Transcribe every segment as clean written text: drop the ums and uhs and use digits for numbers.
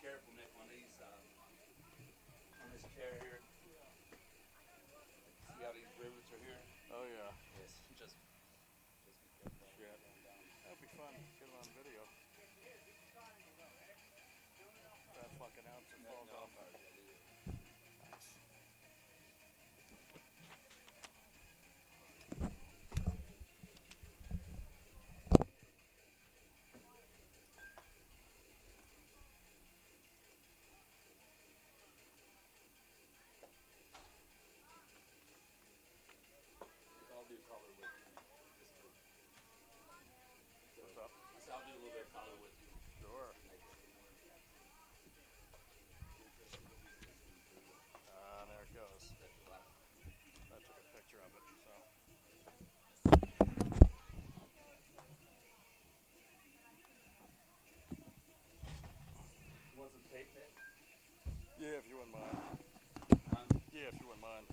careful, Nick, on these, on this chair here. See how these rivets are here? Oh yeah. Yes, just be careful. Shit. That'd be fun. Get it on video. That fucking ounce that falls off. I'll do color with you. What's up? I'll do a little bit of color with you. Sure. There it goes. I took a picture of it, so. You want some tape, Nick? Yeah, if you wouldn't mind. Huh? Yeah, if you wouldn't mind.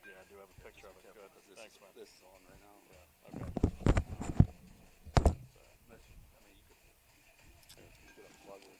Yeah, I do have a picture of it. Good. Thanks, man. This is on right now. Yeah. Okay. Unless you, I mean, you could unplug it.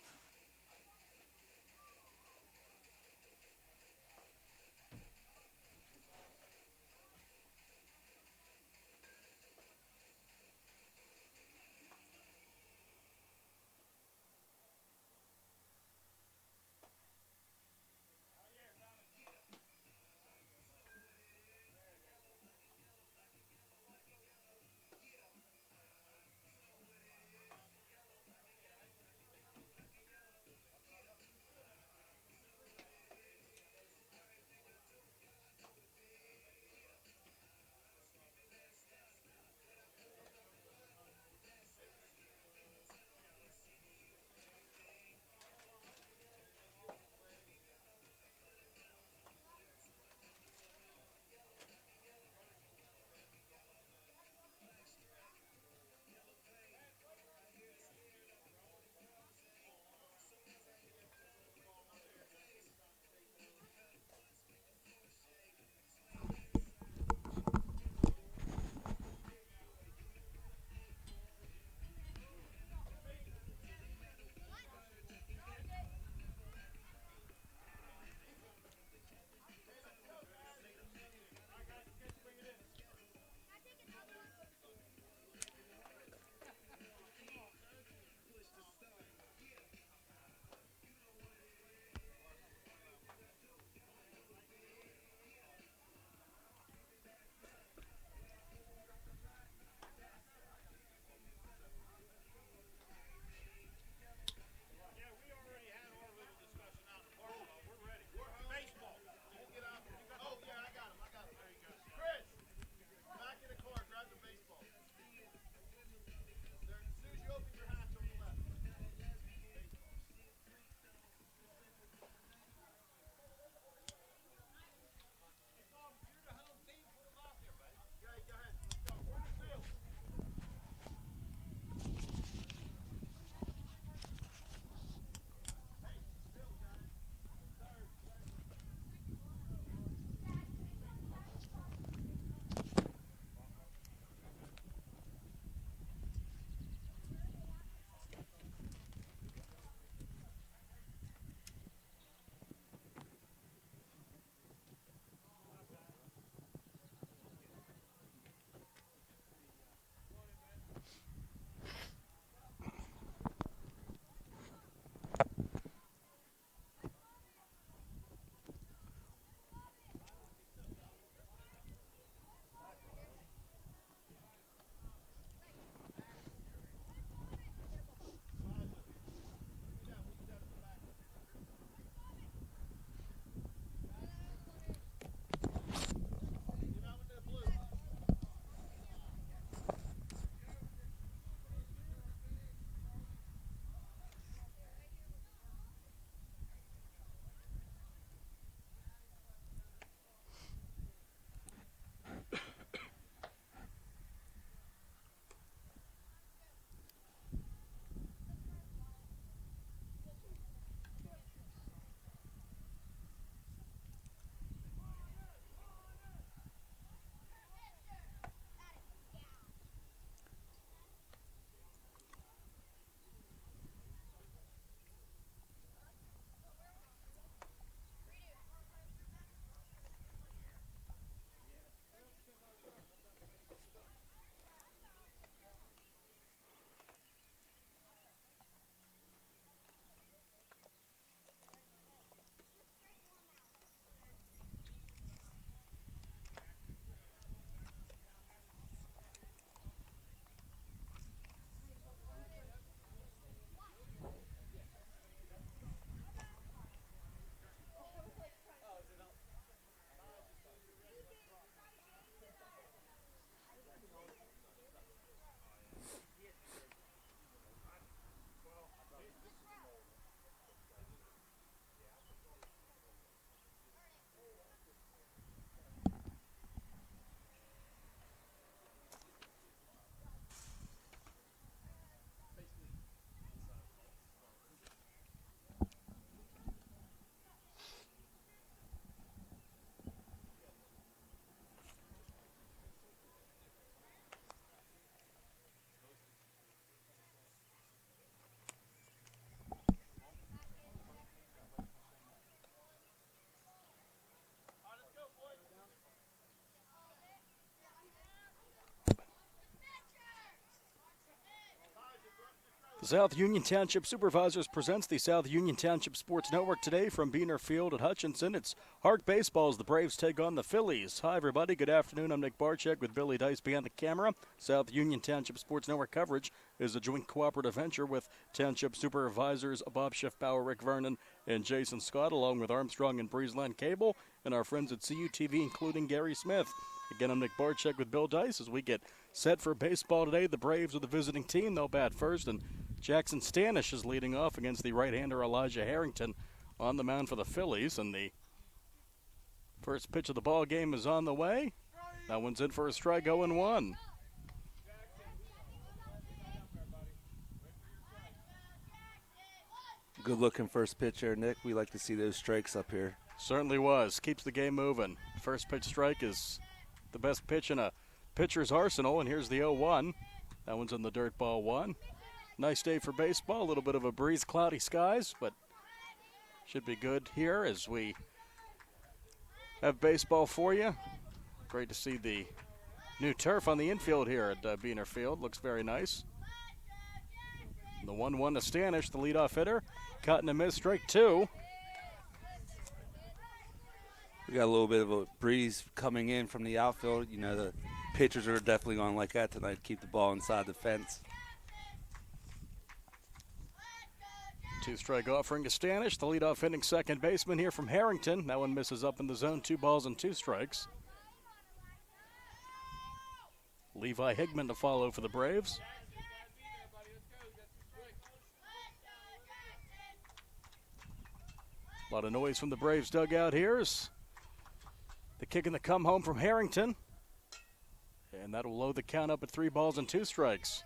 The South Union Township Supervisors presents the South Union Township Sports Network today from Beaner Field at Hutchinson. It's HARC Baseball as the Braves take on the Phillies. Hi, everybody. Good afternoon. I'm Nick Barczyk with Billy Dice behind the camera. South Union Township Sports Network coverage is a joint cooperative venture with Township Supervisors Bob Schiffbauer, Rick Vernon, and Jason Scott, along with Armstrong and Breezeland Cable, and our friends at CUTV, including Gary Smith. Again, I'm Nick Barczyk with Bill Dice as we get set for baseball today. The Braves are the visiting team. They'll bat first, and Jackson Stanish is leading off against the right-hander Elijah Harrington on the mound for the Phillies. And the first pitch of the ball game is on the way. That one's in for a strike, 0-1. Good looking first pitch here, Nick. We like to see those strikes up here. Certainly was. Keeps the game moving. First pitch strike is the best pitch in a pitcher's arsenal, and here's the 0-1. That one's in the dirt, ball one. Nice day for baseball. A little bit of a breeze, cloudy skies, but should be good here as we have baseball for you. Great to see the new turf on the infield here at Beaner Field. Looks very nice. The 1-1 to Stanish, the leadoff hitter. Cut and a miss, strike two. We got a little bit of a breeze coming in from the outfield. You know, the pitchers are definitely going to like that tonight, keep the ball inside the fence. Two-strike offering to Stanish, the leadoff hitting second baseman here from Harrington. That one misses up in the zone, 2 balls and 2 strikes. Levi Higman to follow for the Braves. A lot of noise from the Braves dugout here as the kick and the come home from Harrington. And that'll load the count up at 3 balls and 2 strikes.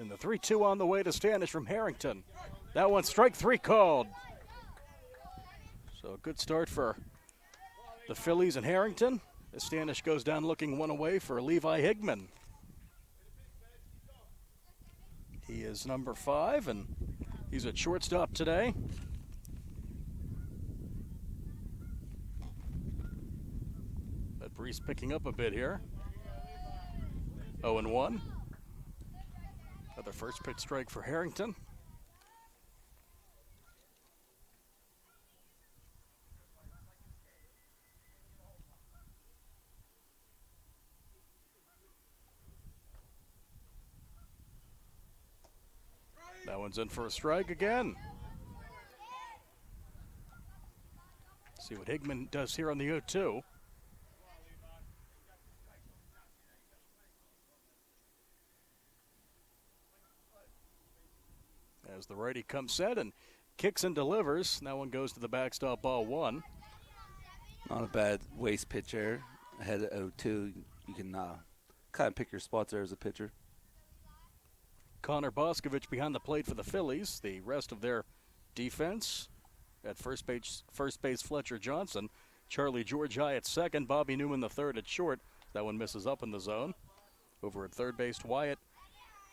And the 3-2 on the way to Stanish from Harrington. That one, strike 3 called. So a good start for the Phillies and Harrington as Stanish goes down looking one away for Levi Higman. He is number 5, and he's at shortstop today. That breeze picking up a bit here. 0-1. Another first pitch strike for Harrington. That one's in for a strike again. See what Higman does here on the 0-2. As the righty comes set and kicks and delivers. That one goes to the backstop, ball one. Not a bad waste pitch there. Ahead of 0-2. You can kind of pick your spots there as a pitcher. Connor Boscovich behind the plate for the Phillies. The rest of their defense at first base Fletcher Johnson. Charlie George high at second. Bobby Newman the third at short. That one misses up in the zone. Over at third base, Wyatt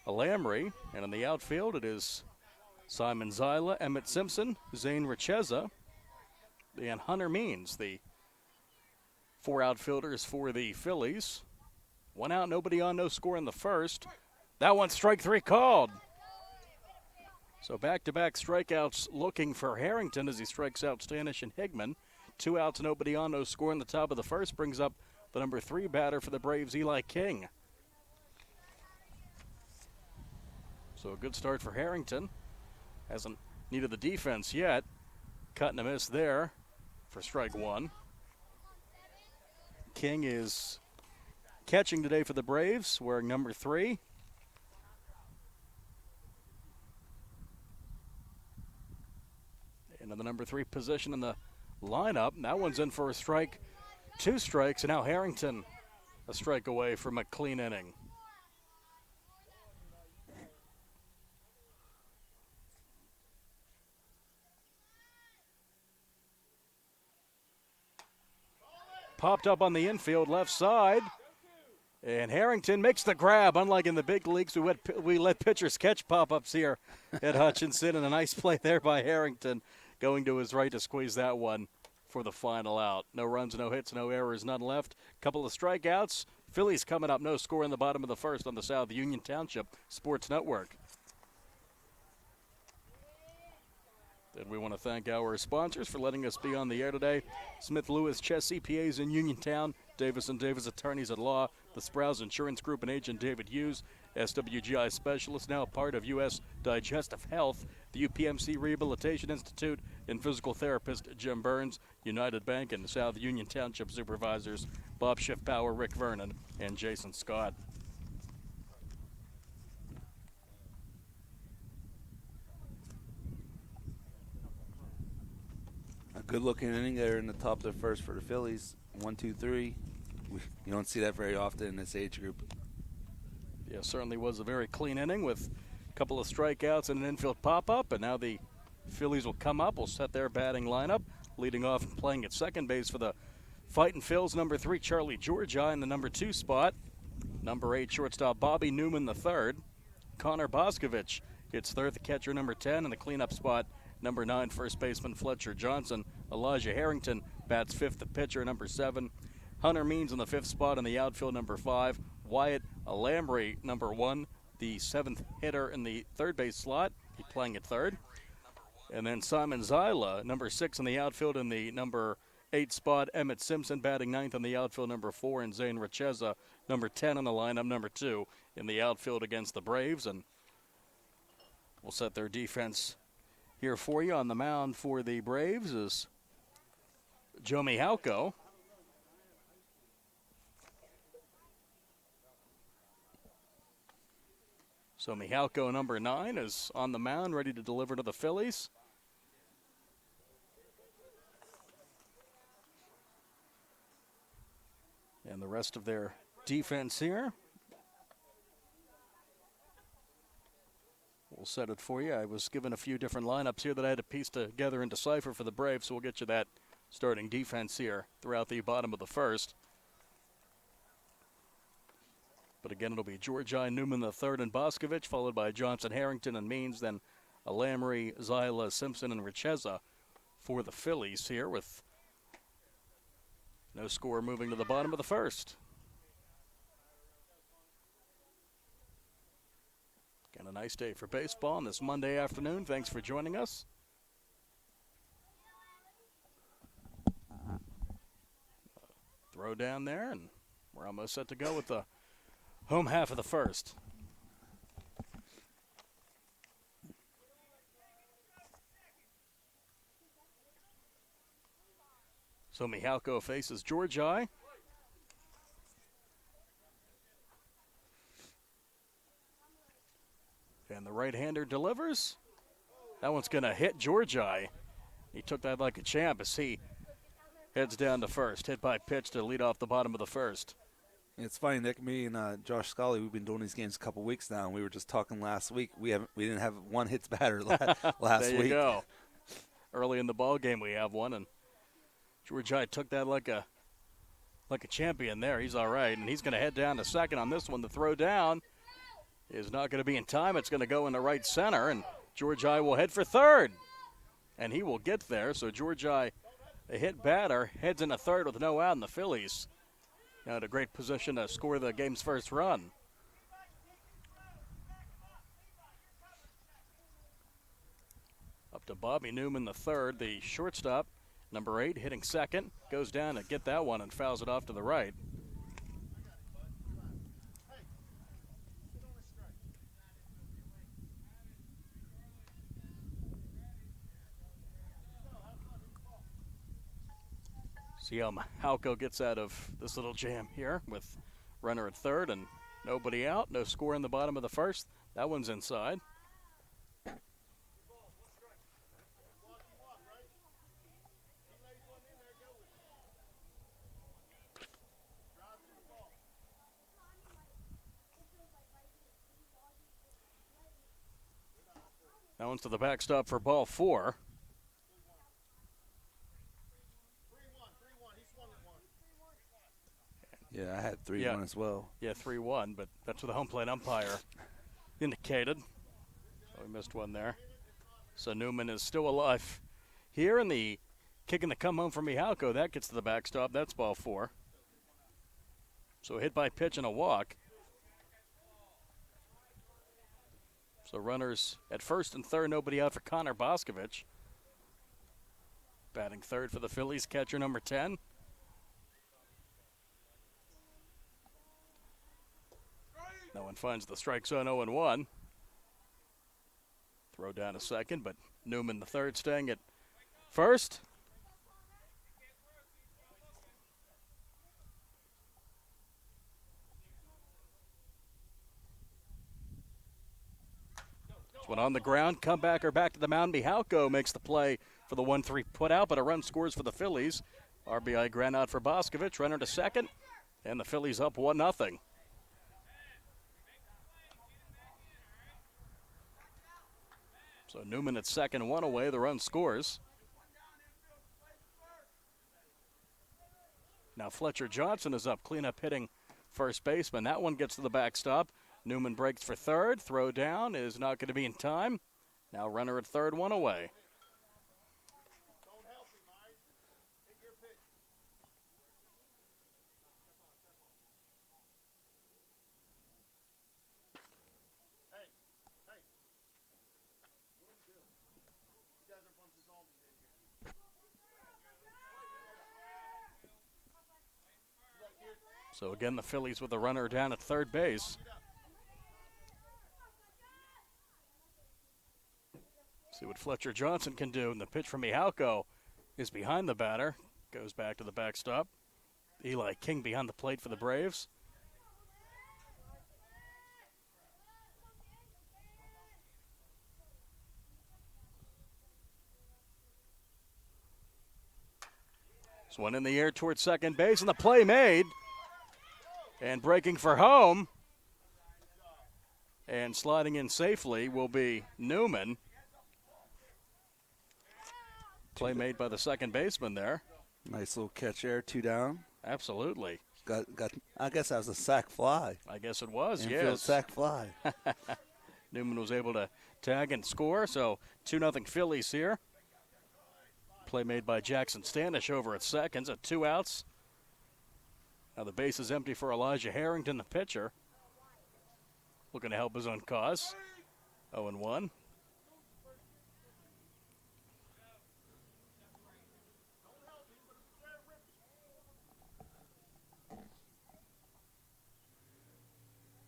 Alamry. And in the outfield, it is Simon Zyla, Emmett Simpson, Zane Richeza, and Hunter Means, the 4 outfielders for the Phillies. 1 out, nobody on, no score in the first. That one, strike 3 called. So back-to-back strikeouts looking for Harrington as he strikes out Stanish and Higman. 2 outs, nobody on, no score in the top of the first. Brings up the number 3 batter for the Braves, Eli King. So a good start for Harrington. Hasn't needed the defense yet. Cut and a miss there for strike 1. King is catching today for the Braves, wearing number 3. And in the number 3 position in the lineup. That one's in for a strike. 2 strikes, and now Harrington a strike away from a clean inning. Popped up on the infield left side. And Harrington makes the grab. Unlike in the big leagues, we let pitchers catch pop-ups here at Hutchinson. And a nice play there by Harrington, going to his right to squeeze that one for the final out. No runs, no hits, no errors, none left. Couple of strikeouts. Phillies coming up, no score in the bottom of the first on the South Union Township Sports Network. And we want to thank our sponsors for letting us be on the air today. Smith Lewis Chess CPAs in Uniontown, Davis & Davis Attorneys at Law, the Sprouse Insurance Group and agent David Hughes, SWGI Specialist, now part of U.S. Digestive Health, the UPMC Rehabilitation Institute, and physical therapist Jim Burns, United Bank and South Union Township Supervisors Bob Schiffbauer, Rick Vernon, and Jason Scott. A good-looking inning there in the top of the first for the Phillies. 1, 2, 3. You don't see that very often in this age group. Yeah, certainly was a very clean inning with a couple of strikeouts and an infield pop-up, and now the Phillies will come up, will set their batting lineup, leading off and playing at second base for the Fightin' Phils, number 3, Charlie Georgi in the number 2 spot. Number 8, shortstop Bobby Newman, the third. Connor Boscovich hits third, the catcher, number 10, in the cleanup spot. Number 9, first baseman Fletcher Johnson. Elijah Harrington bats fifth, the pitcher, number 7. Hunter Means in the 5th spot in the outfield, number 5. Wyatt Alamry, number 1, the 7th hitter in the third base slot. He's playing at third. And then Simon Zyla, number 6 in the outfield in the number 8 spot. Emmett Simpson batting 9th in the outfield, number 4. And Zane Richeza, number 10 in the lineup, number 2 in the outfield against the Braves. And we'll set their defense here for you. On the mound for the Braves is Joe Mihalko. So Mihalko, number 9, is on the mound, ready to deliver to the Phillies. And the rest of their defense here. We'll set it for you. I was given a few different lineups here that I had to piece together and decipher for the Braves, so we'll get you that starting defense here throughout the bottom of the first. But again, it'll be Georgi, Newman the third, and Boscovich, followed by Johnson, Harrington, and Means, then Alamry, Zyla, Simpson, and Richeza for the Phillies here, with no score moving to the bottom of the first. Again, a nice day for baseball on this Monday afternoon. Thanks for joining us. Throw down there, and we're almost set to go with the home half of the first. So Mihalko faces Georgi. And the right-hander delivers. That one's going to hit Georgi. He took that like a champ as he heads down to first. Hit by pitch to lead off the bottom of the first. It's funny, Nick, me and Josh Scully, we've been doing these games a couple weeks now, and we were just talking last week. We didn't have one hits batter last there week. You go. Early in the ball game, we have one, and Georgi took that like a champion there. He's all right, and he's going to head down to second on this one. The throw down is not going to be in time. It's going to go in the right center, and Georgi will head for third, and he will get there. So Georgi, a hit batter, heads into third with no out, and the Phillies now in a great position to score the game's first run. Up to Bobby Newman, the third, the shortstop, number 8, hitting second, goes down to get that one and fouls it off to the right. See how Mihalko gets out of this little jam here with runner at third and nobody out. No score in the bottom of the first. That one's inside. That one's to the backstop for ball 4. Yeah, 3-1 as well. Yeah, 3-1, but that's what the home plate umpire indicated. So we missed one there. So Newman is still alive here, and the kicking the come home from Mihalko, that gets to the backstop. That's ball 4. So a hit by pitch and a walk. So runners at first and third, nobody out for Connor Boscovich. Batting third for the Phillies, catcher number 10. No one finds the strike zone, 0-1. Throw down a second, but Newman, the third, staying at first. This one on the ground, comebacker back to the mound. Mihalko makes the play for the 1-3 put out, but a run scores for the Phillies. RBI ground out for Boscovich, runner to second, and the Phillies up 1-0. So Newman at second, 1 away, the run scores. Now Fletcher Johnson is up, cleanup hitting first baseman. That one gets to the backstop. Newman breaks for third, throw down is not going to be in time. Now runner at third, 1 away. So again, the Phillies with a runner down at third base. See what Fletcher Johnson can do. And the pitch from Mihalko is behind the batter. Goes back to the backstop. Eli King behind the plate for the Braves. This one in the air towards second base, and the play made. And breaking for home. And sliding in safely will be Newman. Play made by the second baseman there. Nice little catch there, 2 down. Absolutely. Got. I guess that was a sac fly. I guess it was, Infield yes. sac fly. Newman was able to tag and score, so 2-0 Phillies here. Play made by Jackson Stanish over at seconds at 2 outs. Now the base is empty for Elijah Harrington, the pitcher. Looking to help his own cause. 0-1.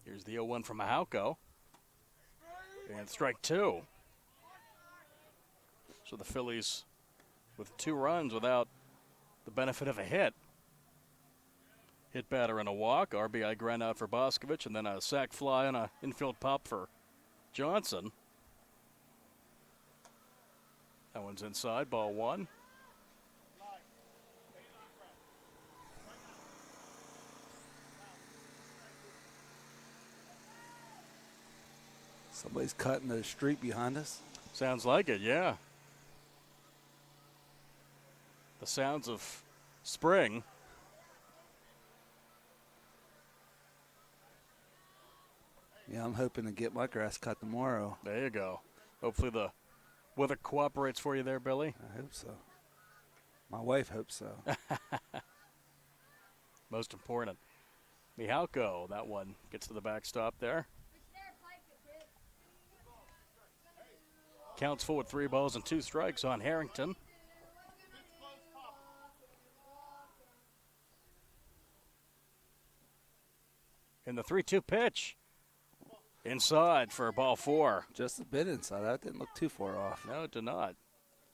Here's the 0-1 from Mihalko. And strike 2. So the Phillies with 2 runs without the benefit of a hit. Hit batter and a walk. RBI ground out for Boscovich, and then a sac fly and an infield pop for Johnson. That one's inside, ball 1. Somebody's cutting the street behind us. Sounds like it, yeah. The sounds of spring. Yeah, I'm hoping to get my grass cut tomorrow. There you go. Hopefully the weather cooperates for you there, Billy. I hope so. My wife hopes so. Most important. Mihalko, that one gets to the backstop there. Counts full with 3 balls and 2 strikes on Harrington. And the 3-2 pitch. Inside for ball 4. Just a bit inside. That didn't look too far off. No, it did not.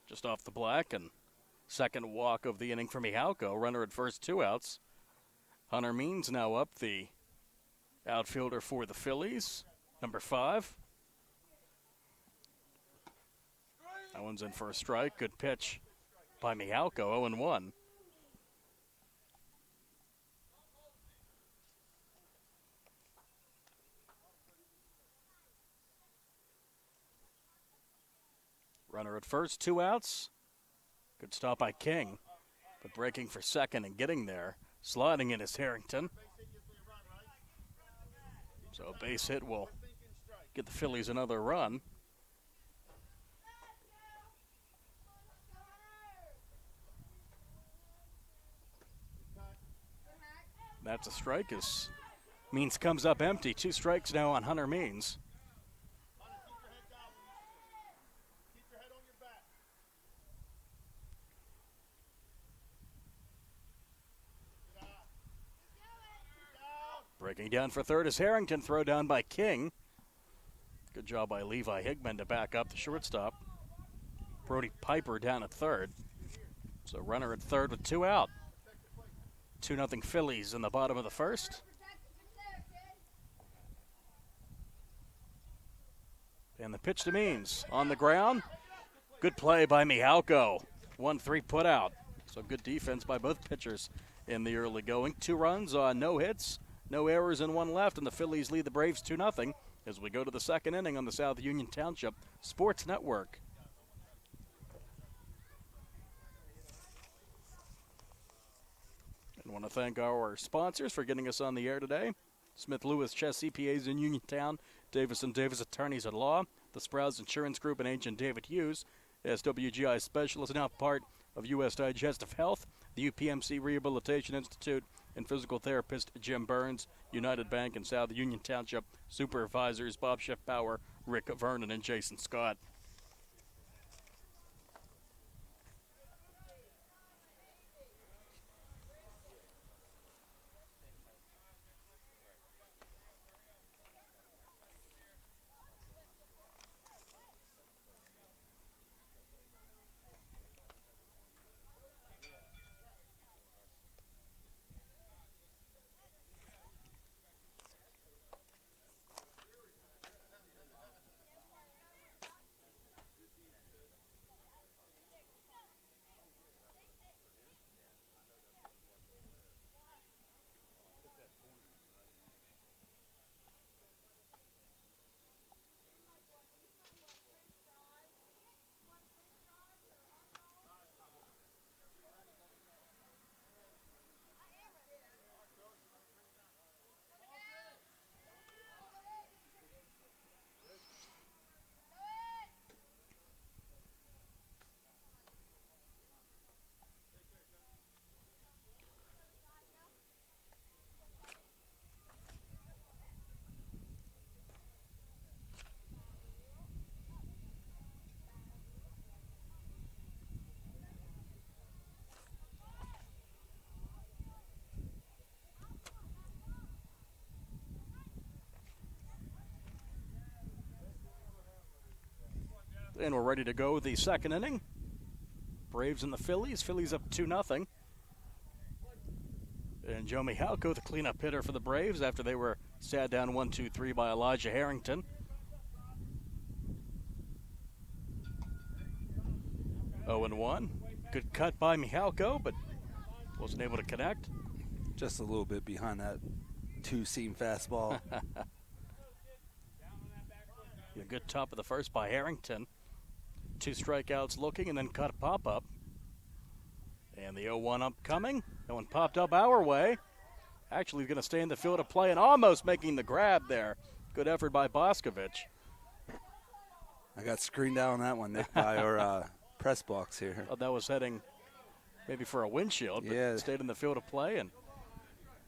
Just off the black, and second walk of the inning for Mihalko. Runner at first, 2 outs. Hunter Means now up, the outfielder for the Phillies, number 5. That one's in for a strike. Good pitch by Mihalko, 0-1. Runner at first, 2 outs. Good stop by King, but breaking for second and getting there. Sliding in is Harrington. So a base hit will get the Phillies another run. That's a strike as Means comes up empty. 2 strikes now on Hunter Means. Breaking down for third is Harrington. Throw down by King. Good job by Levi Higman to back up the shortstop. Brody Piper down at third. So runner at third with 2 out. 2-0 Phillies in the bottom of the first. And the pitch to Means on the ground. Good play by Mihalko. 1-3 put out. So good defense by both pitchers in the early going. 2 runs on no hits, no errors, and 1 left, and the Phillies lead the Braves 2-0 as we go to the second inning on the South Union Township Sports Network. And want to thank our sponsors for getting us on the air today. Smith Lewis Chess CPAs in Uniontown, Davis & Davis Attorneys at Law, the Sprouts Insurance Group and Agent David Hughes, SWGI Specialist, now part of U.S. Digestive Health, the UPMC Rehabilitation Institute, and physical therapist Jim Burns, United Bank and South Union Township supervisors Bob Schiffbauer, Rick Vernon, and Jason Scott. And we're ready to go the second inning. Braves and the Phillies. Phillies up 2-0. And Joe Mihalko, the cleanup hitter for the Braves after they were sat down 1-2-3 by Elijah Harrington. Oh and 1. Good cut by Mihalko, but wasn't able to connect. Just a little bit behind that 2-seam fastball. A good top of the first by Harrington. 2 strikeouts looking and then cut a pop-up. And the 0-1 upcoming. That one popped up our way. Actually going to stay in the field of play and almost making the grab there. Good effort by Boscovich. I got screened out on that one, Nick, by our press box here. Oh, that was heading maybe for a windshield, but yeah. Stayed in the field of play. And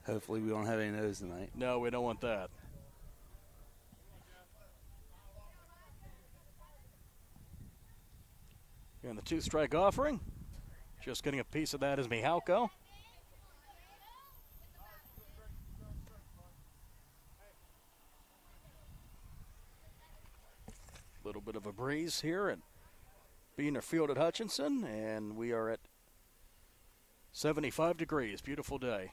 hopefully we don't have any of those tonight. no, we don't want that. And the 2-strike offering. Just getting a piece of that is Mihalko. A little bit of a breeze here at Beaner Field at Hutchinson, and we are at 75 degrees. Beautiful day.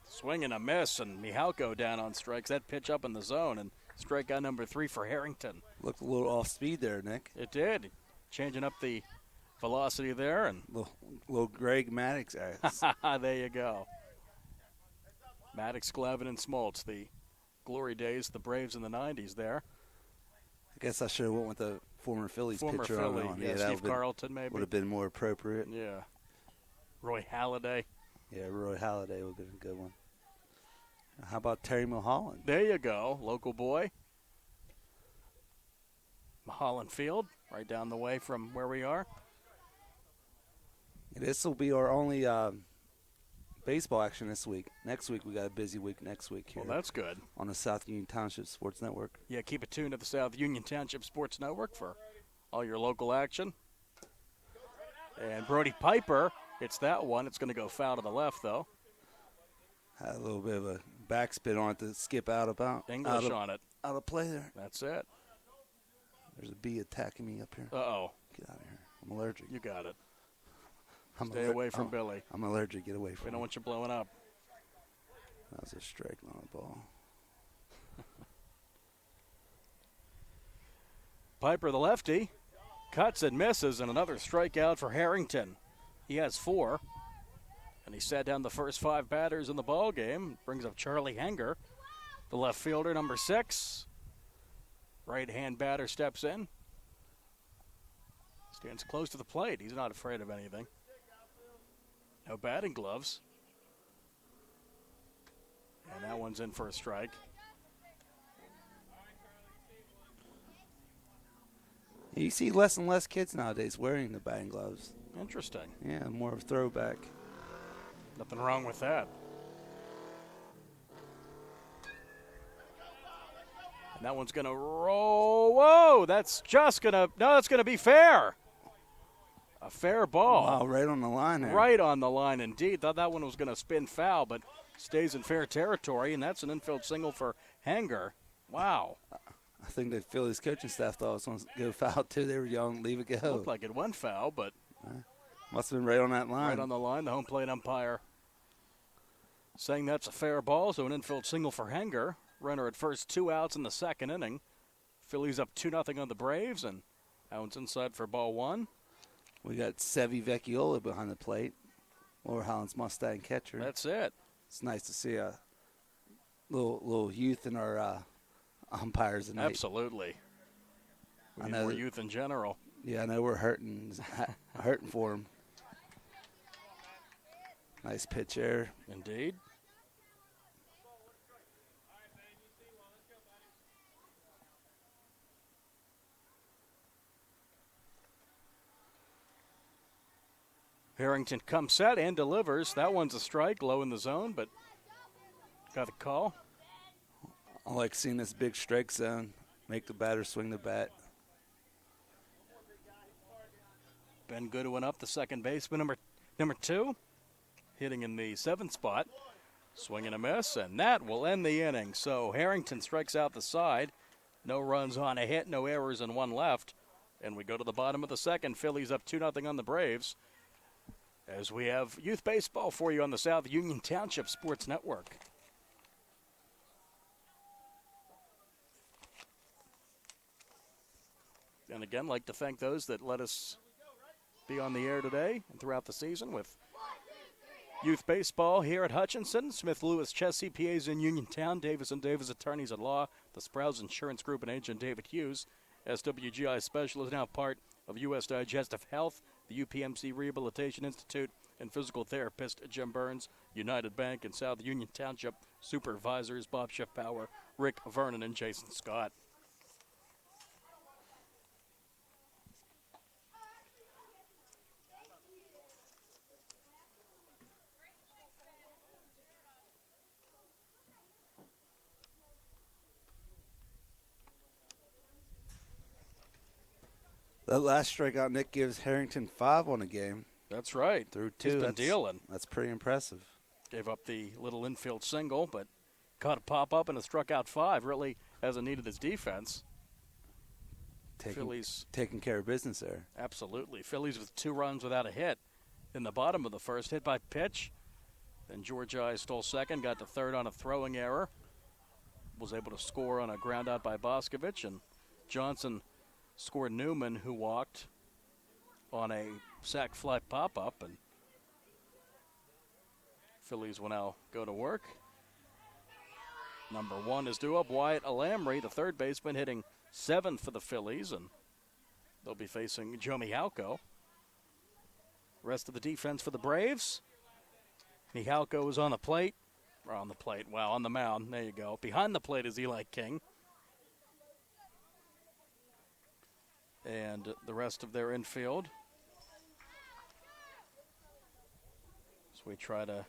Swing and a miss, and Mihalko down on strikes. That pitch up in the zone, and strikeout number 3 for Harrington. Looked a little off speed there, Nick. It did. Changing up the velocity there. And little Greg Maddox ass. there you go. Maddox, Glavin, and Smoltz, the glory days, the Braves in the 90s there. I guess I should have went with the former Phillies Former pitcher Philly, on. yeah, Steve Carlton maybe. Would have been more appropriate. Yeah. Roy Halladay. Yeah, Roy Halladay would have been a good one. How about Terry Mulholland? There you go, local boy. Mulholland Field, right down the way from where we are. This will be our only baseball action this week. Next week, we got a busy week next week here. Well, that's good. On the South Union Township Sports Network. Yeah, keep it tuned to the South Union Township Sports Network for all your local action. And Brody Piper, it's that one. It's going to go foul to the left, though. Had a little bit of a backspin on it to skip out about. English on it. Out of play there. That's it. There's a bee attacking me up here. Uh-oh. Get out of here. I'm allergic. You got it. Stay away from Billy. I'm allergic. Get away from me. We don't want you blowing up. That was a strike, not a ball. Piper, the lefty, cuts and misses, and another strikeout for Harrington. He has 4, and he sat down the first 5 batters in the ball game. Brings up Charlie Hanger, the left fielder, number 6. Right-hand batter steps in. Stands close to the plate. He's not afraid of anything. No batting gloves. And that one's in for a strike. You see less and less kids nowadays wearing the batting gloves. Interesting. Yeah, more of a throwback. Nothing wrong with that. And that one's going to roll. Whoa, that's just going to, no, that's going to be fair. A fair ball. Wow, right on the line there. Right on the line indeed. Thought that one was going to spin foul, but stays in fair territory, and that's an infield single for Hanger. Wow. I think the Phillies coaching staff thought it was going to go foul too. They were yelling, leave it go. Looked like it went foul, but must have been right on that line. Right on the line. The home plate umpire saying that's a fair ball, so an infield single for Hanger. Runner at first, 2 outs in the second inning. Phillies up 2-0 on the Braves, and Hounds inside for ball 1. We got Sevi Vecchiola behind the plate, Lower Highlands Mustang catcher. That's it. It's nice to see a little youth in our umpires tonight. Absolutely. We need more youth in general. Yeah, I know we're hurting for him. Nice pitch there. Indeed. Harrington comes set and delivers. That one's a strike, low in the zone, but got the call. I like seeing this big strike zone, make the batter swing the bat. Ben Goodwin up, the second baseman, number 2, hitting in the 7th spot. Swing and a miss, and that will end the inning. So Harrington strikes out the side. No runs on a hit, no errors, and 1 left. And we go to the bottom of the second. Phillies up 2-0 on the Braves. As we have youth baseball for you on the South Union Township Sports Network. And again, like to thank those that let us be on the air today and throughout the season with youth baseball here at Hutchinson, Smith Lewis Chess CPAs in Uniontown, Davis & Davis Attorneys at Law, the Sprouse Insurance Group and agent David Hughes, SWGI Specialist, now part of U.S. Digestive Health, the UPMC Rehabilitation Institute, and physical therapist Jim Burns, United Bank and South Union Township supervisors Bob Schiffbauer, Rick Vernon, and Jason Scott. That last strikeout, Nick, gives Harrington 5 on the game. That's right. Through 2. He's been dealing. That's pretty impressive. Gave up the little infield single, but caught a pop-up and a struck out 5. Really hasn't needed his defense. Phillies taking care of business there. Absolutely. Phillies with 2 runs without a hit in the bottom of the first. Hit by pitch. Then George I stole second, got to third on a throwing error. Was able to score on a ground out by Boscovich, and Johnson scored Newman, who walked on a sac fly pop-up, and Phillies will now go to work. Number 1 is due up. Wyatt Alamry, the third baseman, hitting 7th for the Phillies, and they'll be facing Joe Mihalko. Rest of the defense for the Braves. Mihalko is on the plate. Or on the plate. Wow, on the mound. There you go. Behind the plate is Eli King. And the rest of their infield. So we try to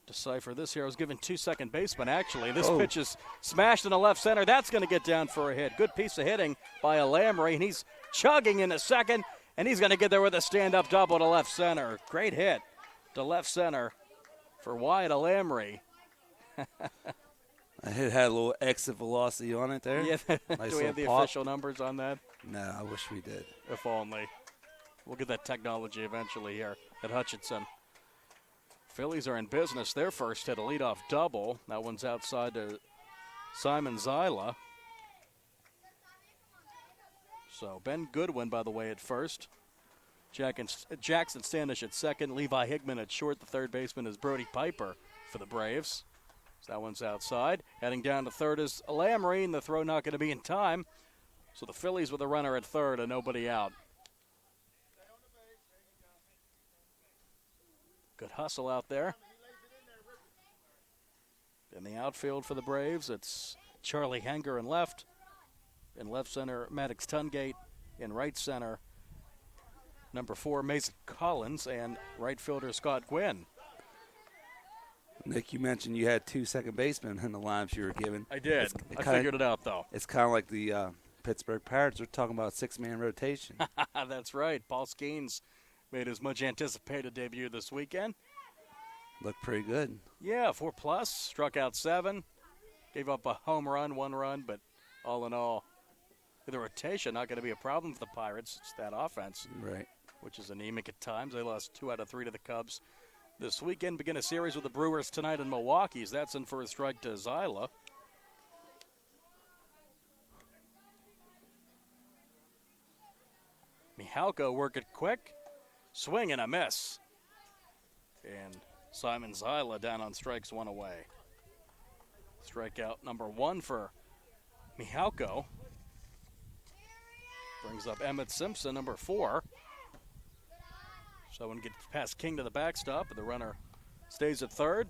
decipher this here. I was given 2 second baseman, actually. This pitch is smashed in the left center. That's going to get down for a hit. Good piece of hitting by Alamry, and he's chugging in the second, and he's going to get there with a stand-up double to left center. Great hit to left center for Wyatt Alamry. It had a little exit velocity on it there. Yeah. Nice Do we have the pop. official numbers on that? No, I wish we did. If only. We'll get that technology eventually here at Hutchinson. Phillies are in business. Their first hit, a leadoff double. That one's outside to Simon Zyla. So Ben Goodwin, by the way, at first. Jackson Standish at second. Levi Hickman at short. The third baseman is Brody Piper for the Braves. So that one's outside. Heading down to third is Alamry, and the throw not going to be in time. So the Phillies with a runner at third and nobody out. Good hustle out there. In the outfield for the Braves, it's Charlie Henger in left. In left center, Maddox Tungate. In right center, number 4, Mason Collins. And right fielder, Scott Gwynn. Nick, you mentioned you had 2 second basemen in the lineups you were given. I did. I figured it out, though. It's kind of like the Pittsburgh Pirates. We're talking about a 6-man rotation. That's right. Paul Skeens made his much anticipated debut this weekend. Looked pretty good. Yeah, 4+, struck out 7, gave up a home run, 1 run, but all in all, the rotation not going to be a problem for the Pirates. It's that offense, Right. which is anemic at times. They lost 2 out of 3 to the Cubs this weekend. Begin a series with the Brewers tonight in Milwaukee. That's in for a strike to Zyla. Mihalko work it quick. Swing and a miss. And Simon Zyla down on strikes, 1 away. Strikeout number 1 for Mihalko. Brings up Emmett Simpson, number 4. So one gets past King to the backstop, and the runner stays at third.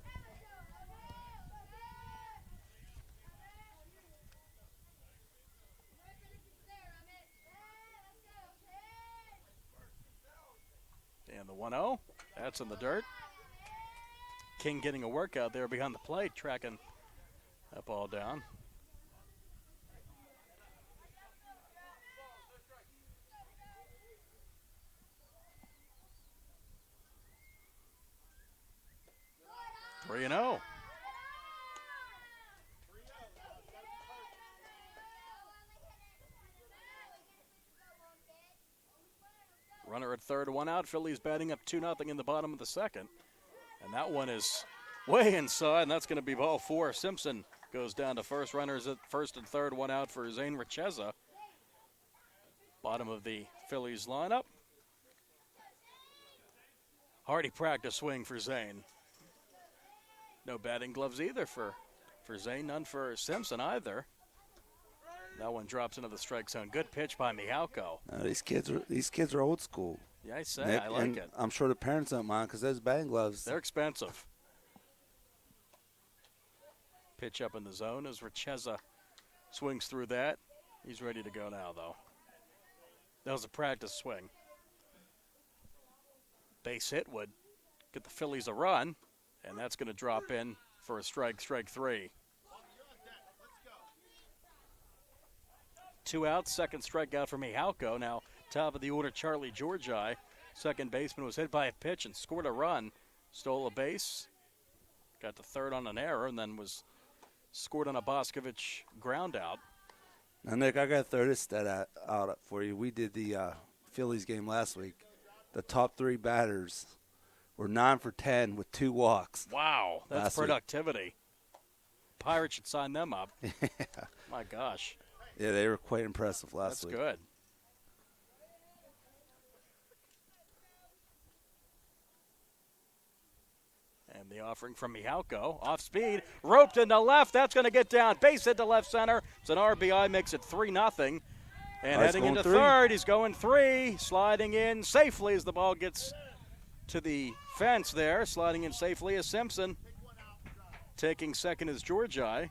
And the 1-0, that's in the dirt. King getting a workout there behind the plate, tracking that ball down. Three and 0. Runner at third, 1 out. Phillies batting up 2-0 in the bottom of the second. And that one is way inside, and that's going to be ball 4. Simpson goes down to first. Runners at first and third, 1 out for Zane Richeza. Bottom of the Phillies lineup. Hardy practice swing for Zane. No batting gloves either for Zane, none for Simpson either. That one drops into the strike zone. Good pitch by Mihalko. These kids are old school. Yeah, I say, Nick, I like it. I'm sure the parents don't mind because those batting gloves. They're expensive. Pitch up in the zone as Richeza swings through that. He's ready to go now, though. That was a practice swing. Base hit would get the Phillies a run, and that's going to drop in for a strike 3. 2 outs, second strikeout for Mihalko. Now, top of the order, Charlie Georgi. Second baseman was hit by a pitch and scored a run. Stole a base, got to third on an error, and then was scored on a Boscovich ground out. Now, Nick, I got to throw this stat out for you. We did the Phillies game last week. The top 3 batters were 9 for 10 with 2 walks. Wow, that's last productivity. week. Pirates should sign them up. Yeah. My gosh. Yeah, they were quite impressive last week. That's good. And the offering from Mihalko, off speed, roped into left. That's going to get down. Base hit to left center. It's an RBI, makes it 3-0. And heading into third, he's going 3, sliding in safely as the ball gets to the fence there. Sliding in safely is Simpson. Taking second is Georgi.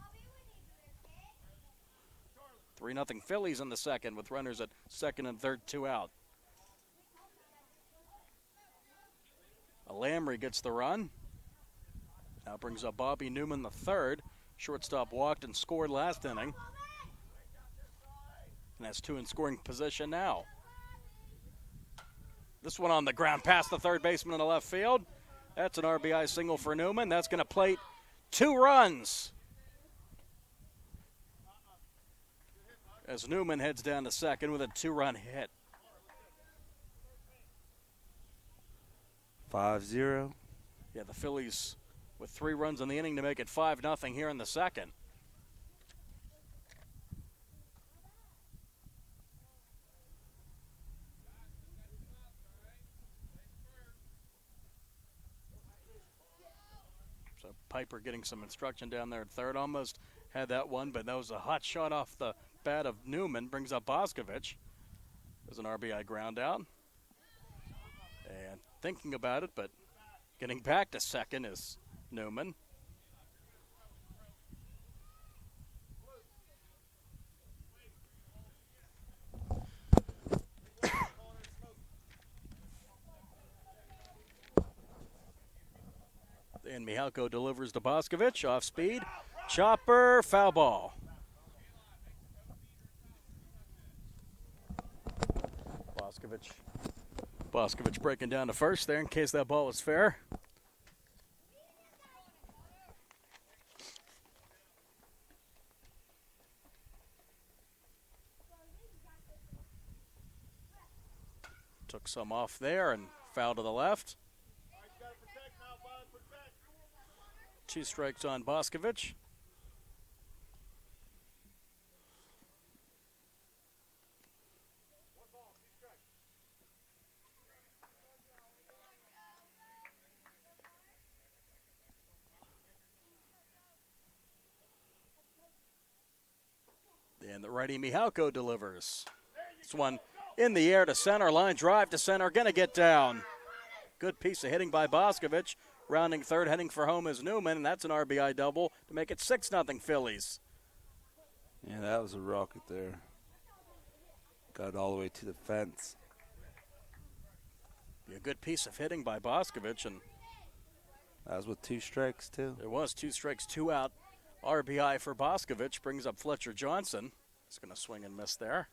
3-0 Phillies in the second with runners at second and third, 2 out. Lamry gets the run. Now brings up Bobby Newman the third. Shortstop walked and scored last inning. And has 2 in scoring position now. This one on the ground past the third baseman in the left field. That's an RBI single for Newman. That's going to plate 2 runs. As Newman heads down to second with a 2-run hit. 5-0. Yeah, the Phillies with 3 runs in the inning to make it 5-0 here in the second. So Piper getting some instruction down there at third. Almost had that one, but that was a hot shot off the bat of Newman. Brings up Boscovich. There's an RBI ground out. And thinking about it, but getting back to second is Newman. And Mihalko delivers to Boscovich, off speed. Chopper, foul ball. Boscovich breaking down to first there in case that ball was fair. Took some off there and foul to the left. 2 strikes on Boscovich. And the righty Mihalko delivers. This one in the air to center, line drive to center, gonna get down. Good piece of hitting by Boscovich. Rounding third, heading for home is Newman, and that's an RBI double to make it 6-0 Phillies. Yeah, that was a rocket there. Got all the way to the fence. Be a good piece of hitting by Boscovich, and that was with 2 strikes too. It was 2 strikes, 2 out. RBI for Boscovich brings up Fletcher Johnson. He's going to swing and miss there.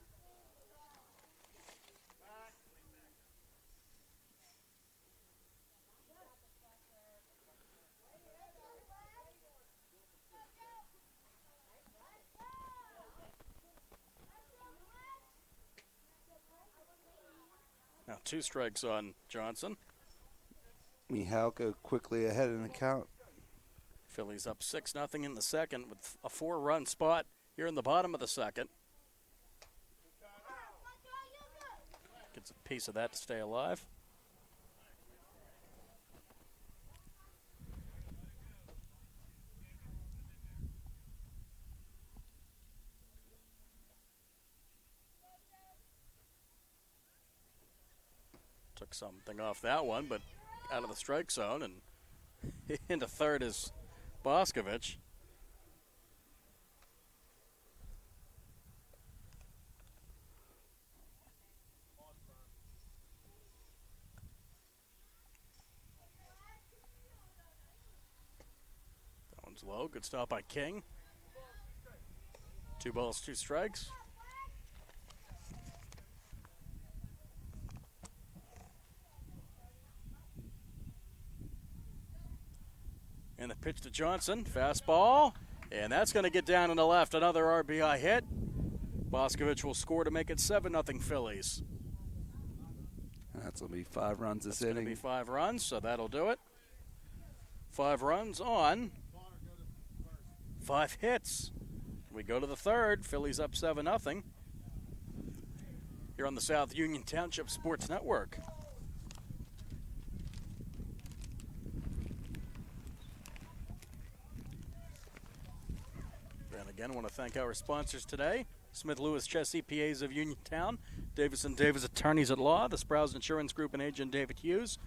Now 2 strikes on Johnson. Mihalko quickly ahead in the count. Phillies up 6-0 in the second with a 4-run spot here in the bottom of the second. Gets a piece of that to stay alive. Took something off that one, but out of the strike zone, and into third is Boscovich. That one's low. Good stop by King. 2 balls, 2 strikes. And the pitch to Johnson, fastball, and that's going to get down in the left. Another RBI hit. Boscovich will score to make it 7-0 Phillies. That's going to be 5 runs this inning. It's going to be 5 runs, so that'll do it. 5 runs on 5 hits. We go to the third. Phillies up 7-0 here on the South Union Township Sports Network. Again, I want to thank our sponsors today. Smith Lewis Chess CPAs of Uniontown, Davis & Davis Attorneys at Law, the Sprouse Insurance Group and agent David Hughes.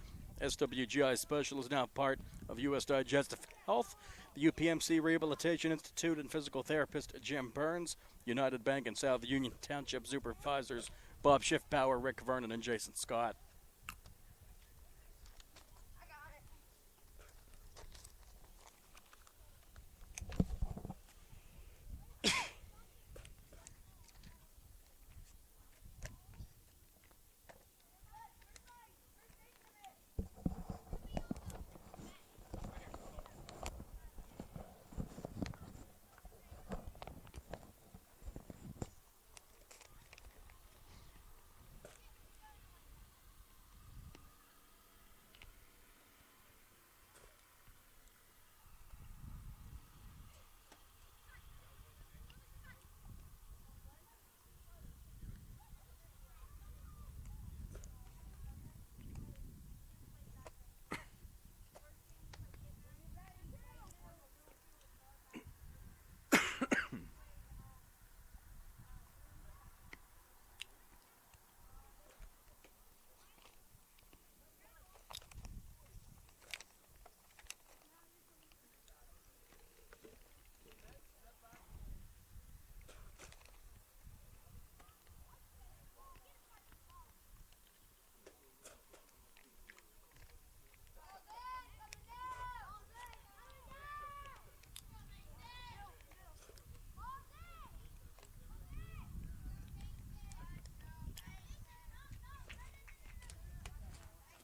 SWGI Special is now part of U.S. Digestive Health. the UPMC Rehabilitation Institute and physical therapist Jim Burns, United Bank and South Union Township supervisors Bob Schiffbauer, Rick Vernon, and Jason Scott.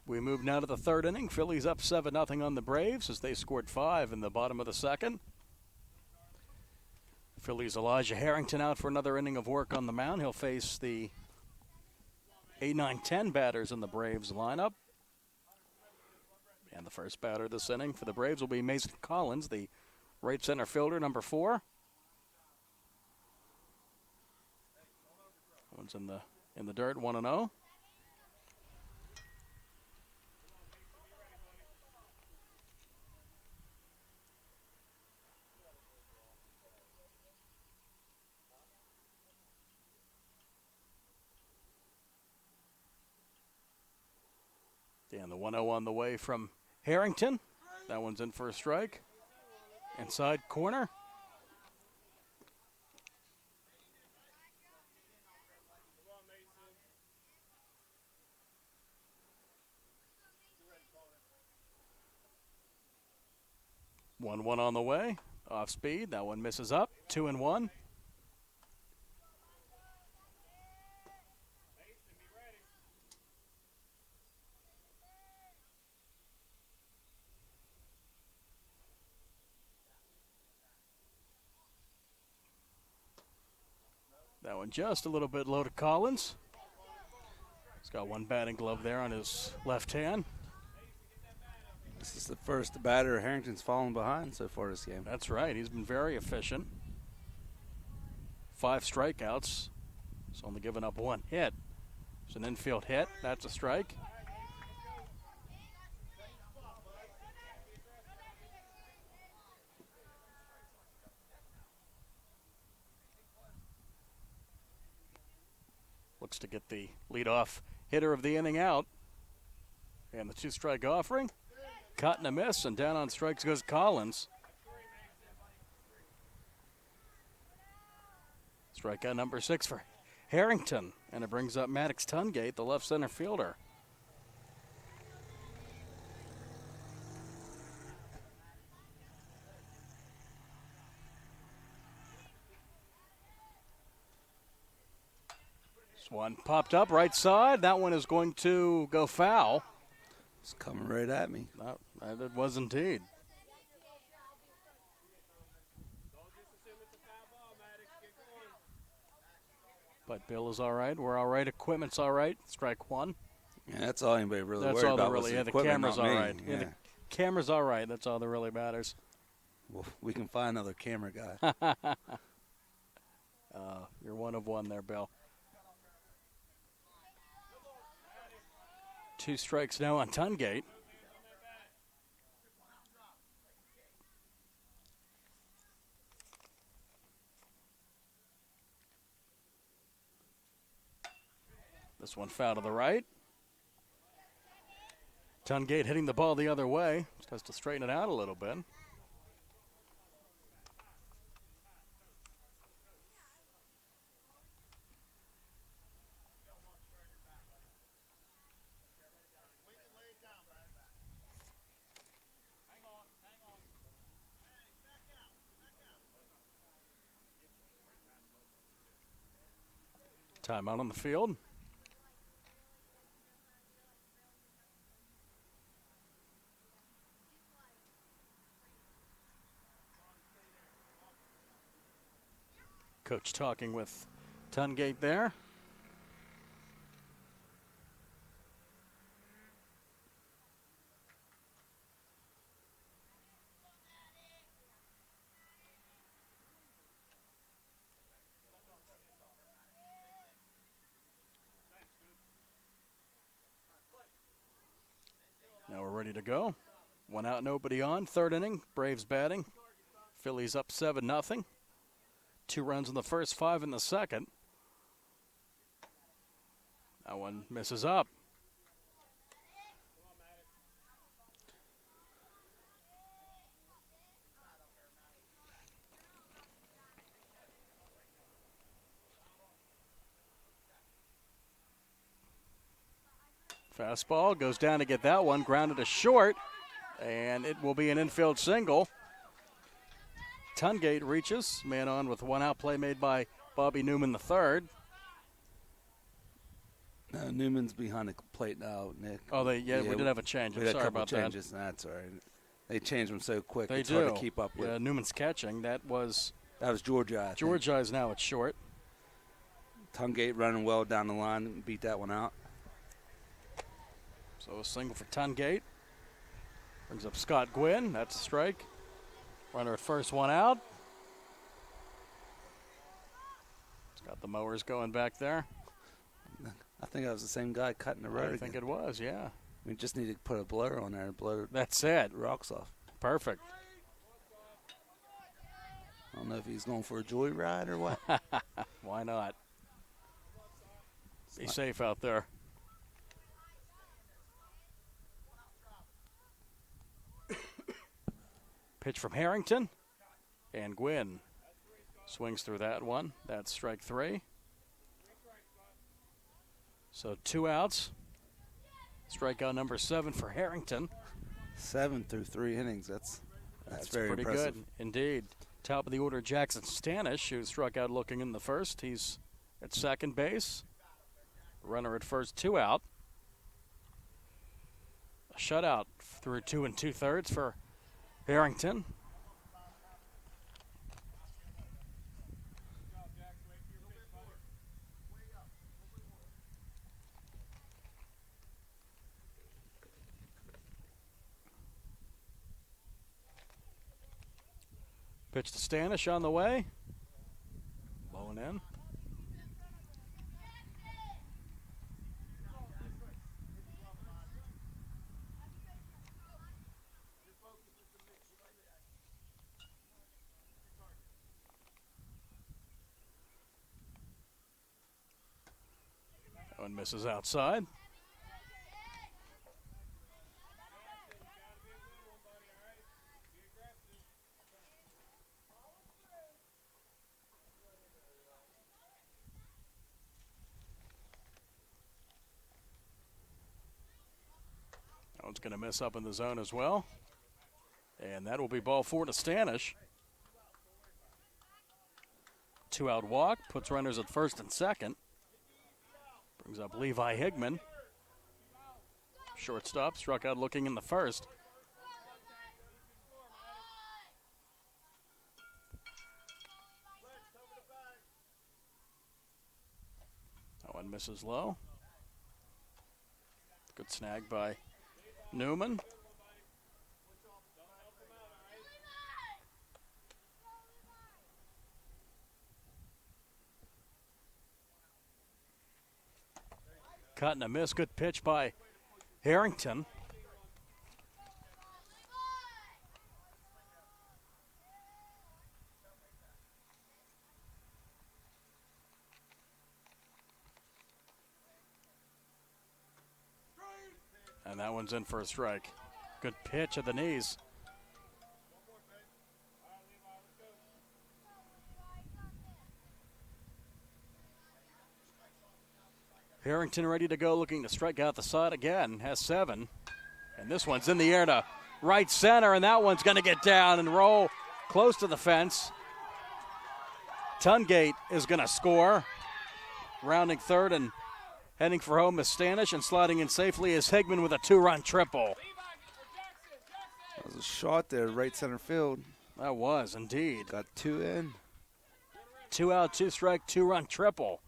We move now to the third inning. Phillies up 7-0 on the Braves as they scored 5 in the bottom of the second. Phillies' Elijah Harrington out for another inning of work on the mound. He'll face the 8, 9, 10 batters in the Braves lineup. And the first batter this inning for the Braves will be Mason Collins, the right center fielder, number 4. One's in the dirt, 1-0. And the 1-0 on the way from Harrington. That one's in for a strike. Inside corner. One on the way. Off speed. That one misses up. 2-1. That one just a little bit low to Collins. He's got one batting glove there on his left hand. This is the first batter Harrington's fallen behind so far this game. That's right. He's been very efficient. 5 strikeouts. He's only given up 1 hit. It's an infield hit. That's a strike. Looks to get the leadoff hitter of the inning out. And the 2-strike offering. Cut and a miss, and down on strikes goes Collins. Strikeout number 6 for Harrington. And it brings up Maddox Tungate, the left center fielder. One popped up right side. That one is going to go foul. It's coming right at me. It was indeed. But Bill is all right. We're all right. Equipment's all right. Strike 1. Yeah, that's all anybody really that's worried all about. Really, the camera's all right. Yeah. The camera's all right. That's all that really matters. Well, we can find another camera guy. You're one of one there, Bill. 2 strikes now on Tungate. This one foul to the right. Tungate hitting the ball the other way. Just has to straighten it out a little bit. Timeout on the field. Coach talking with Tungate there. Now we're ready to go. 1 out, nobody on. Third inning, Braves batting. Phillies up 7-0. 2 runs in the first, 5 in the second. That one misses up. Fastball goes down to get that one, grounded to short, and it will be an infield single. Tungate reaches, man on with 1 out, play made by Bobby Newman III. Newman's behind the plate now, Nick. Oh, we did have a change. I'm sorry about changes, that. That's all right. They changed them so quick. They it's do. Hard to keep up with. Yeah, Newman's catching. That was Georgia. Georgia is now at short. Tungate running well down the line and beat that one out. So a single for Tungate. Brings up Scott Gwynn. That's a strike. Runner at first, 1 out. It's got the mowers going back there. I think that was the same guy cutting the road. I think it was, yeah. We just need to put a blower on there and blow That's it. the rocks off. Perfect. I don't know if he's going for a joyride or what. Why not? Be safe out there. Pitch from Harrington, and Gwynn swings through that one. That's strike 3. So 2 outs. Strikeout number 7 for Harrington. 7 through 3 innings. That's very pretty impressive. good indeed. Top of the order, Jackson Stanish, who struck out looking in the first. He's at second base. Runner at first, 2 out. A shutout through 2 2/3 for Harrington. Pitch to Stanish on the way. Low and in. One misses outside. That one's going to miss up in the zone as well. And that will be ball 4 to Stanish. 2 out walk, puts runners at first and second. Brings up Levi Higman. Shortstop, struck out looking in the first. That one misses low. Good snag by Newman. Cut and a miss. Good pitch by Harrington. And that one's in for a strike. Good pitch at the knees. Harrington ready to go, looking to strike out the side again. Has 7. And this one's in the air to right center, and that one's going to get down and roll close to the fence. Tungate is going to score. Rounding third and heading for home is Stanish, and sliding in safely is Higman with a 2-run triple. That was a shot there, right center field. That was indeed. Got 2 in. 2 out, 2 strike, 2-run triple.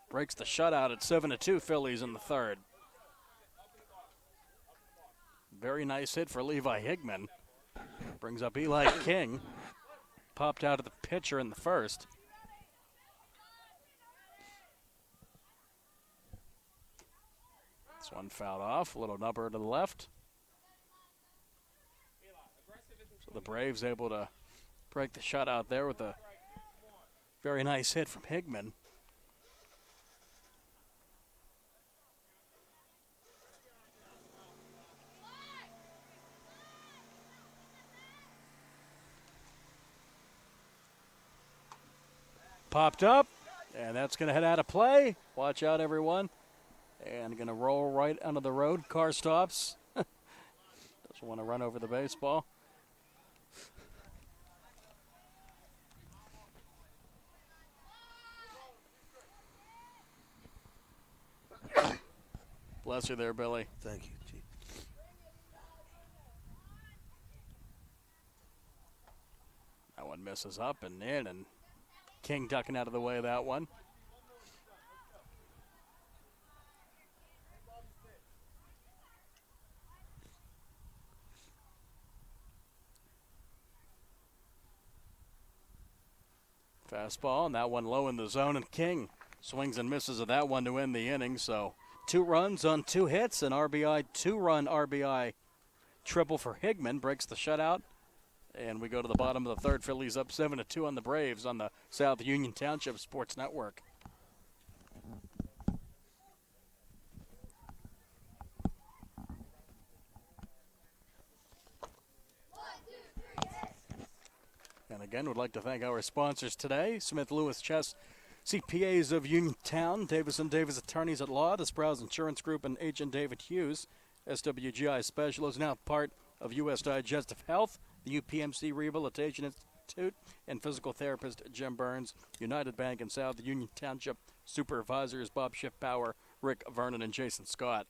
Breaks the shutout at 7-2 Phillies in the third. Very nice hit for Levi Higman. Brings up Eli King. Popped out of the pitcher in the first. This one fouled off. A little number to the left. So the Braves able to break the shutout there with a very nice hit from Higman. Popped up, and that's going to head out of play. Watch out, everyone. And going to roll right onto the road. Car stops. Doesn't want to run over the baseball. Bless you there, Billy. Thank you, Chief. That one misses up and in, and King ducking out of the way of that one. Fastball, and that one low in the zone, and King swings and misses at that one to end the inning. So 2 runs on 2 hits, an RBI, 2-run RBI triple for Higman, breaks the shutout. And we go to the bottom of the third. Phillies up 7-2 on the Braves on the South Union Township Sports Network. And again, would like to thank our sponsors today, Smith Lewis Chess CPAs of Uniontown, Davis & Davis Attorneys at Law, the Sprouse Insurance Group, and Agent David Hughes. SWGI Specialist, now part of U.S. Digestive Health, the UPMC Rehabilitation Institute, and physical therapist Jim Burns. United Bank in South Union Township. Supervisors Bob Schiffbauer, Rick Vernon, and Jason Scott.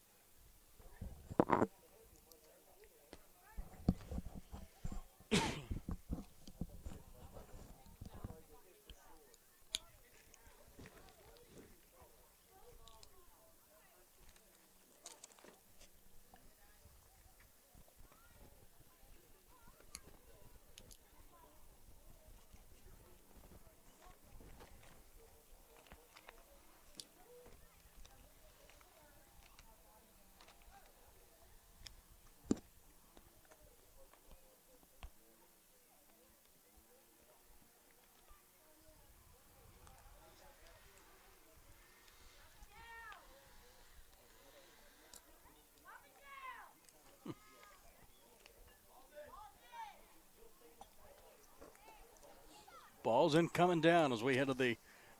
Ball's in coming down as we head to the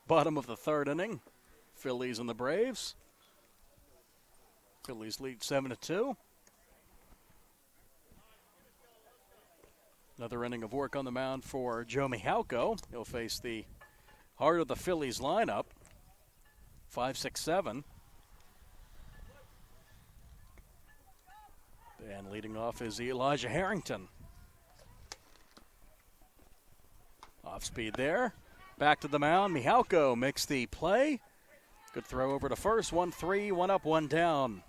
bottom of the third inning. Phillies and the Braves. Phillies lead 7-2. Another inning of work on the mound for Joe Michalko. He'll face the heart of the Phillies lineup, 5-6-7. And leading off is Elijah Harrington. Off speed there. Back to the mound. Michalko makes the play. Good throw over to first. 1-3, 1 up, 1 down.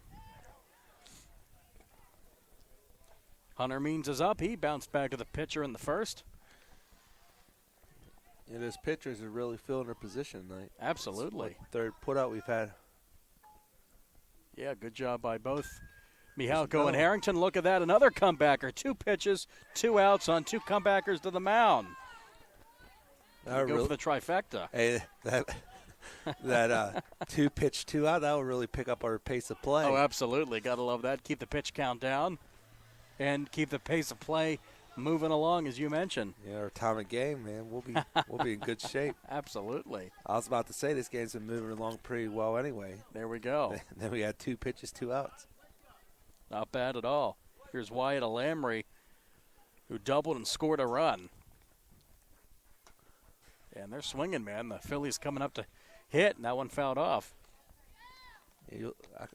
Hunter Means is up. He bounced back to the pitcher in the first. Yeah, those pitchers are really filling their position tonight. Absolutely. Third putout we've had. Yeah, good job by both Michalko and Harrington. Look at that. Another comebacker. 2 pitches, 2 outs on 2 comebackers to the mound. Go for the trifecta. Hey, that 2 pitch, 2 out, that will really pick up our pace of play. Oh, absolutely. Got to love that. Keep the pitch count down and keep the pace of play moving along, as you mentioned. Yeah, our time of game, man, we'll be in good shape. Absolutely. I was about to say this game's been moving along pretty well anyway. There we go. And then we had 2 pitches, 2 outs. Not bad at all. Here's Wyatt Alamry, who doubled and scored a run. And they're swinging, man. The Phillies coming up to hit, and that one fouled off.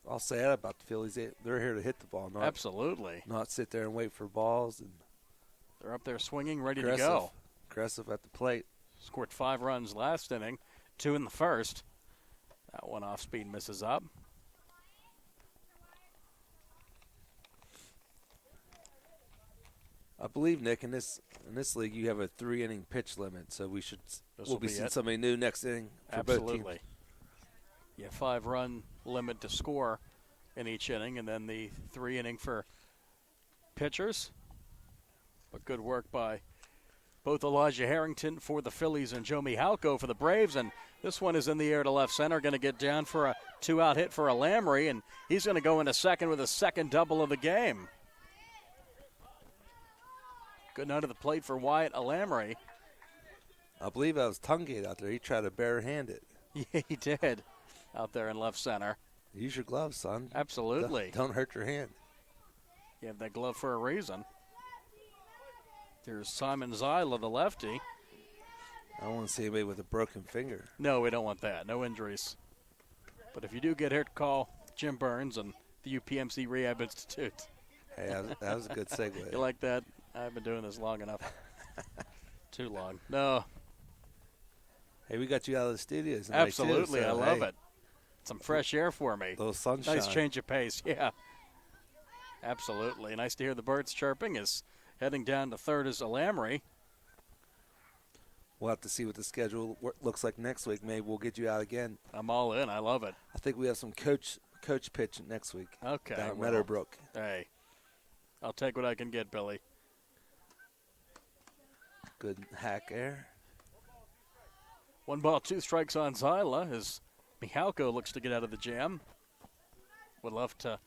I'll say that about the Phillies. They're here to hit the ball, Absolutely. not sit there and wait for balls. And They're up there swinging, ready to go. Aggressive at the plate. Scored 5 runs last inning, 2 in the first. That one off speed misses up. I believe, Nick, in this league you have a 3-inning pitch limit, so we'll be seeing somebody new next inning for both teams. Absolutely. Yeah, 5-run limit to score in each inning, and then the 3-inning for pitchers. But good work by both Elijah Harrington for the Phillies and Joe Mihalko for the Braves. And this one is in the air to left center, going to get down for a 2-out hit for Alamry, and he's going to go into second with a second double of the game. Good night of the plate for Wyatt Alamry. I believe that was Tungate out there. He tried to bare-hand it. Yeah, he did, out there in left center. Use your gloves, son. Absolutely. Don't hurt your hand. You have that glove for a reason. There's Simon Zyla, the lefty. I don't want to see anybody with a broken finger. No, we don't want that. No injuries. But if you do get hurt, call Jim Burns and the UPMC Rehab Institute. Hey, that was a good segue. You like that? I've been doing this long enough. Too long. No. Hey, we got you out of the studios tonight. Absolutely. Too, so, I love it. Some fresh air for me. A little sunshine. Nice change of pace. Yeah. Absolutely. Nice to hear the birds chirping. Is heading down to third is Alamry. We'll have to see what the schedule looks like next week. Maybe we'll get you out again. I'm all in. I love it. I think we have some coach pitch next week. Okay. Down at Meadowbrook. Hey, I'll take what I can get, Billy. Good hack air. 1 ball, 2 strikes on Zyla as Mihalko looks to get out of the jam. Would love to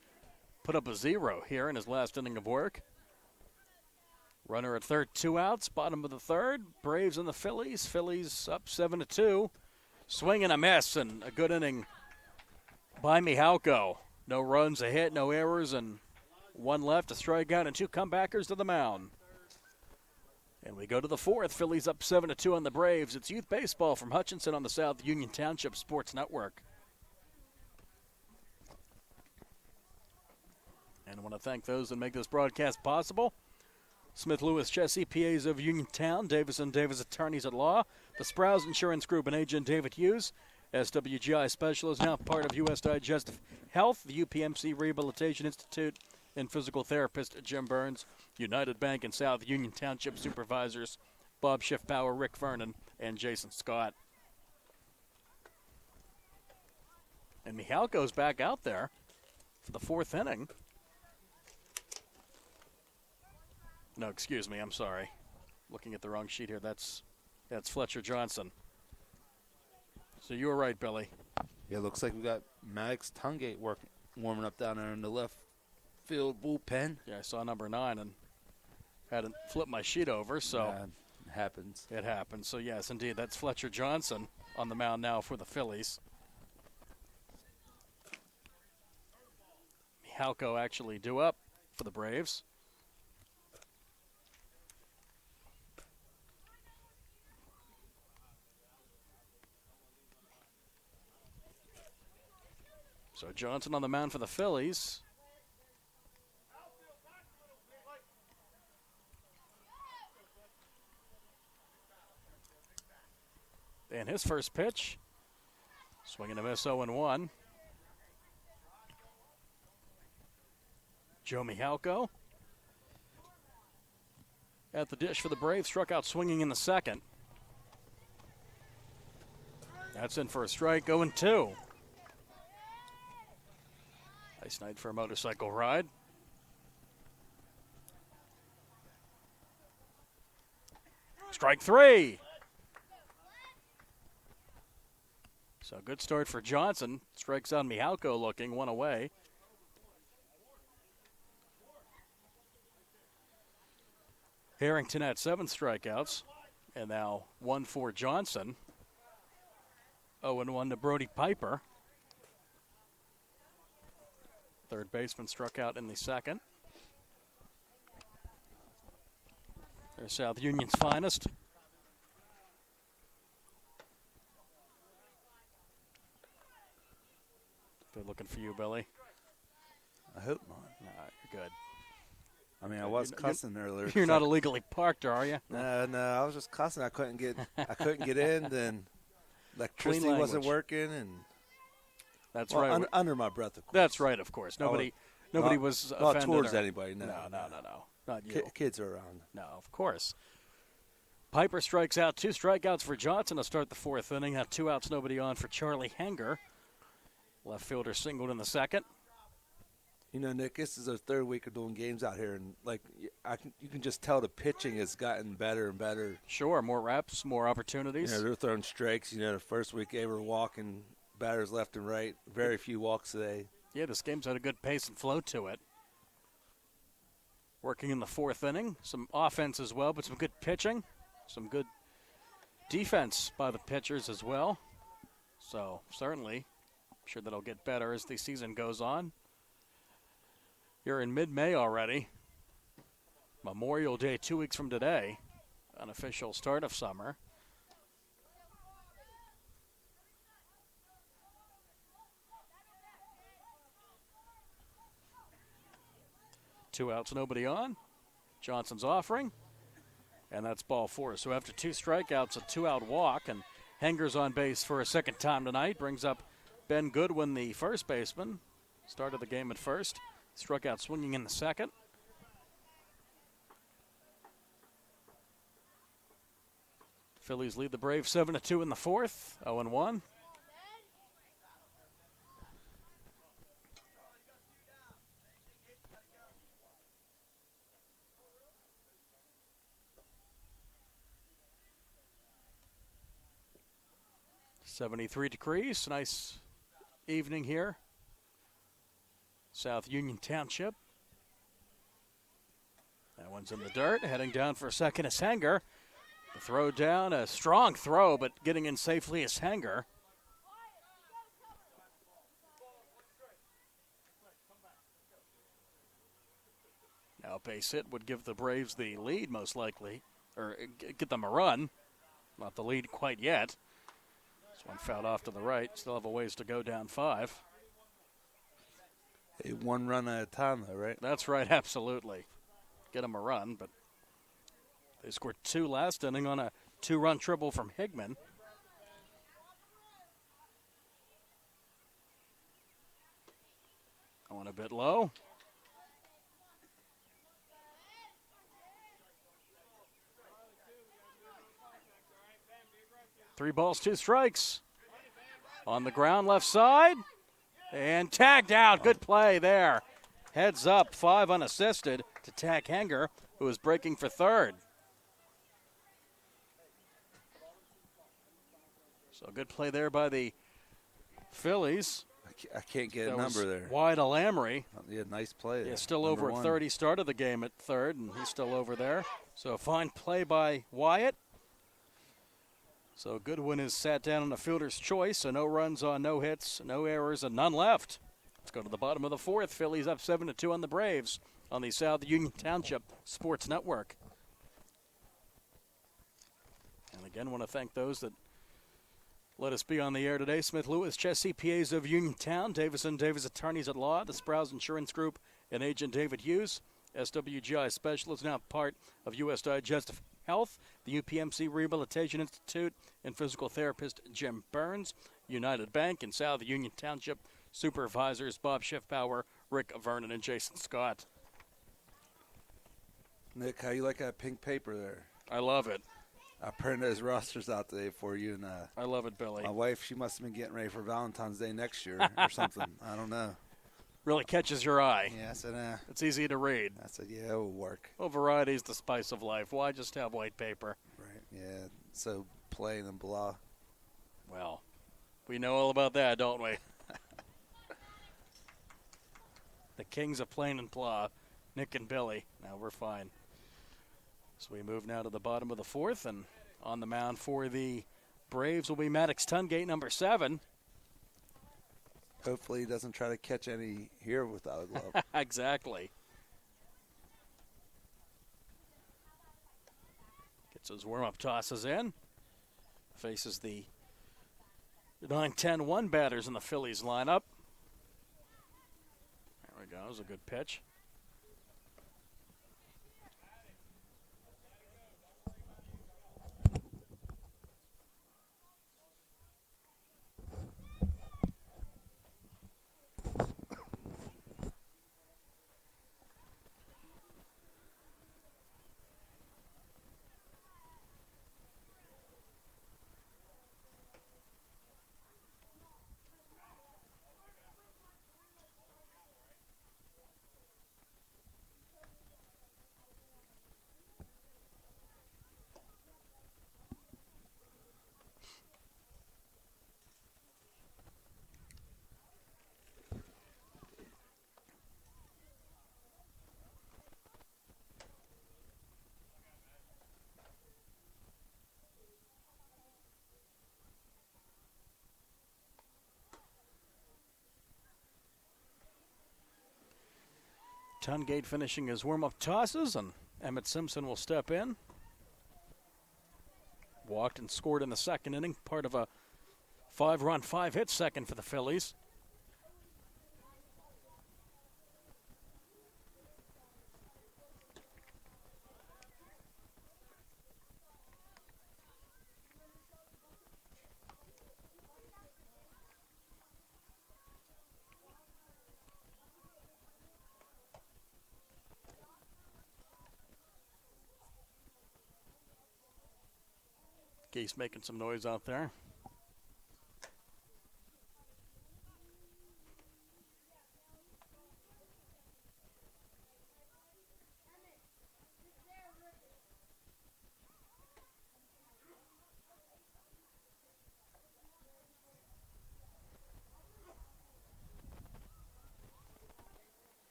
put up a 0 here in his last inning of work. Runner at third, 2 outs, bottom of the third. Braves and the Phillies. Phillies up 7-2. Swing and a miss, and a good inning by Mihalko. No runs, a hit, no errors, and 1 left, a strikeout, and 2 comebackers to the mound. And we go to the 4th. Phillies up 7-2 on the Braves. It's youth baseball from Hutchinson on the South Union Township Sports Network. And I want to thank those that make this broadcast possible. Smith Lewis Chess CPAs of Uniontown, Davis & Davis Attorneys at Law, the Sprouse Insurance Group and agent David Hughes, SWGI Specialist, now part of U.S. Digestive Health, the UPMC Rehabilitation Institute, and physical therapist Jim Burns, United Bank and South Union Township Supervisors Bob Schiffbauer, Rick Vernon, and Jason Scott. And Mihalko's back out there for the 4th inning. No, excuse me, I'm sorry. Looking at the wrong sheet here. That's Fletcher Johnson. So you were right, Billy. Yeah, looks like we got Maddox Tungate warming up down there in the left field bullpen. Yeah, I saw number 9 and had to flip my sheet over, so Yeah, it happens. it happened. So yes, indeed, that's Fletcher Johnson on the mound now for the Phillies. Mihalko actually due up for the Braves. So Johnson on the mound for the Phillies. And his first pitch, swinging a miss, 0-1. Joe Mihalko at the dish for the Braves, struck out swinging in the second. That's in for a strike, 0-2. Nice night for a motorcycle ride. Strike 3. So good start for Johnson. Strikes out Mihalko looking, 1 away. Harrington had 7 strikeouts, and now 1 for Johnson. 0-1 to Brody Piper. Third baseman struck out in the second. There's South Union's finest. They're looking for you, Billy. I hope not. No, you're good. I mean, I was cussing earlier. You're not illegally parked, are you? No, I was just cussing. I couldn't get in. Then electricity Clean wasn't language. working, and That's well, right. under my breath, of course. That's right, of course. Nobody was not offended. towards or- anybody. No, No. Not you. Kids are around. No, of course. Piper strikes out. 2 strikeouts for Johnson to start the 4th inning. 2 outs, nobody on for Charlie Hanger. Left fielder singled in the 2nd. You know, Nick, this is our 3rd week of doing games out here, and you can just tell the pitching has gotten better and better. Sure, more reps, more opportunities. You know, they're throwing strikes. You know, the first week they were walking batters left and right. Very few walks today. Yeah, this game's had a good pace and flow to it. Working in the 4th inning. Some offense as well, but some good pitching. Some good defense by the pitchers as well. So, certainly, I'm sure that'll get better as the season goes on. You're in mid-May already. Memorial Day 2 weeks from today. Unofficial start of summer. Two outs, nobody on. Johnson's offering. And that's ball 4. So after 2 strikeouts, a 2-out walk, and Henger's on base for a 2nd time tonight. Brings up Ben Goodwin, the first baseman. Started the game at first. Struck out swinging in the 2nd. Phillies lead the Braves 7-2 in the 4th. 0-1. .73 degrees. Nice evening here. South Union Township. That one's in the dirt. Heading down for a second is Hanger. The throw down, a strong throw, but getting in safely is Hanger. Now base hit would give the Braves the lead most likely, or get them a run. Not the lead quite yet. This one fouled off to the right. Still have a ways to go down 5. Hey, 1 run at a time, though, right? That's right, absolutely. Get them a run, but they scored 2 last inning on a 2-run triple from Higman. Going a bit low. Three balls, 2 strikes. On the ground, left side. And tagged out. Good play there. Heads up, 5 unassisted to tag Hanger, who is breaking for 3rd. So good play there by the Phillies. I can't get That a number was there. Wide of Lamry. Yeah, nice play. Yeah, still over at 3rd. He started the game at 3rd, and he's still over there. So a fine play by Wyatt. So Goodwin is sat down on a fielder's choice. So no runs on, no hits, no errors, and none left. Let's go to the bottom of the 4th. Phillies up 7-2 on the Braves on the South Union Township Sports Network. And again, want to thank those that let us be on the air today. Smith Lewis, Chess CPAs of Uniontown, Davison Davis Attorneys at Law, the Sprouse Insurance Group, and Agent David Hughes, SWGI Specialist, now part of U.S. Digestive Health, the UPMC Rehabilitation Institute, and physical therapist Jim Burns, United Bank in South Union Township, supervisors Bob Schiffbauer, Rick Vernon, and Jason Scott. Nick, how you like that pink paper there? I love it. I printed those rosters out today for you, and I love it, Billy. my wife, she must have been getting ready for Valentine's Day next year or something. I don't know. Really catches your eye. Yeah, I said, It's easy to read. I said, yeah, it will work. Well, variety's the spice of life. Why just have white paper? Right, yeah, so plain and blah. Well, we know all about that, don't we? The kings of plain and blah, Nick and Billy. Now we're fine. So we move now to the bottom of the 4th, and on the mound for the Braves will be Maddox Tungate, number 7. Hopefully he doesn't try to catch any here without a glove. Exactly. Gets his warm-up tosses in. Faces the 9-10-1 batters in the Phillies lineup. go. That was a good pitch. Tungate finishing his warm-up tosses, and Emmett Simpson will step in. Walked and scored in the second inning, part of a 5-run, 5-hit second for the Phillies. Geese making some noise out there.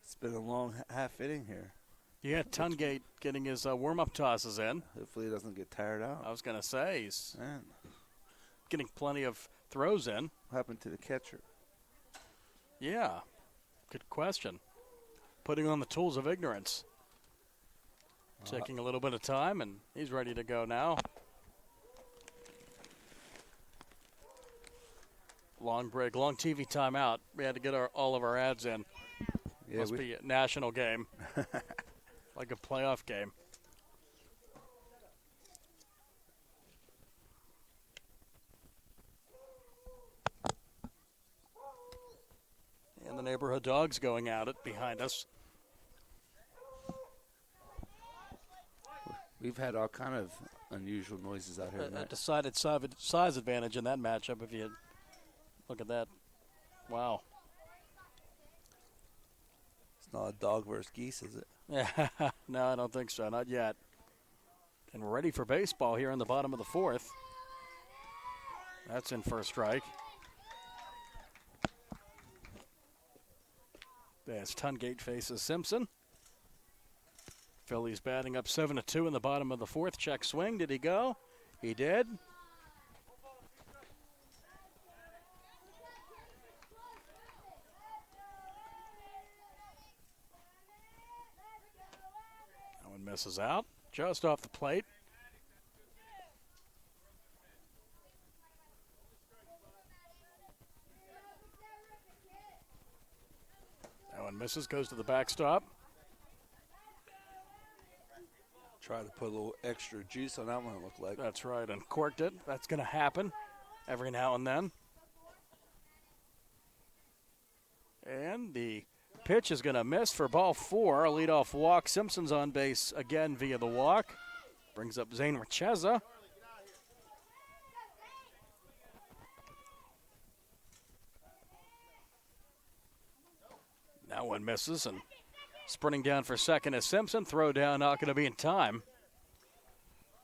It's been a long half inning here. Yeah, Tungate getting his warm-up tosses in. Hopefully he doesn't get tired out. I was going to say, he's Man, getting plenty of throws in. what happened to the catcher? Yeah, good question. Putting on the tools of ignorance. Taking a little bit of time, and he's ready to go now. Long break, long TV timeout. We had to get all of our ads in. Yeah, Must be a national game, like a playoff game. And the neighborhood dogs going at it behind us. We've had all kind of unusual noises out here A tonight. decided size advantage in that matchup if you look at that. Wow. It's not a dog versus geese, is it? Yeah, no, I don't think so. Not yet. And we're ready for baseball here in the bottom of the fourth. That's in first strike. As Tungate faces Simpson. Phillies batting up 7-2 in the bottom of the fourth. Check swing. Did he go? He did. That one misses out. Just off the plate. That one misses. Goes to the backstop. Try to put a little extra juice on that one, it looked like. That's right, and corked it. That's going to happen every now and then. And the pitch is going to miss for ball 4. A leadoff walk. Simpson's on base again via the walk. Brings up Zane Richeza. That one misses, and sprinting down for second is Simpson. Throw down, not going to be in time.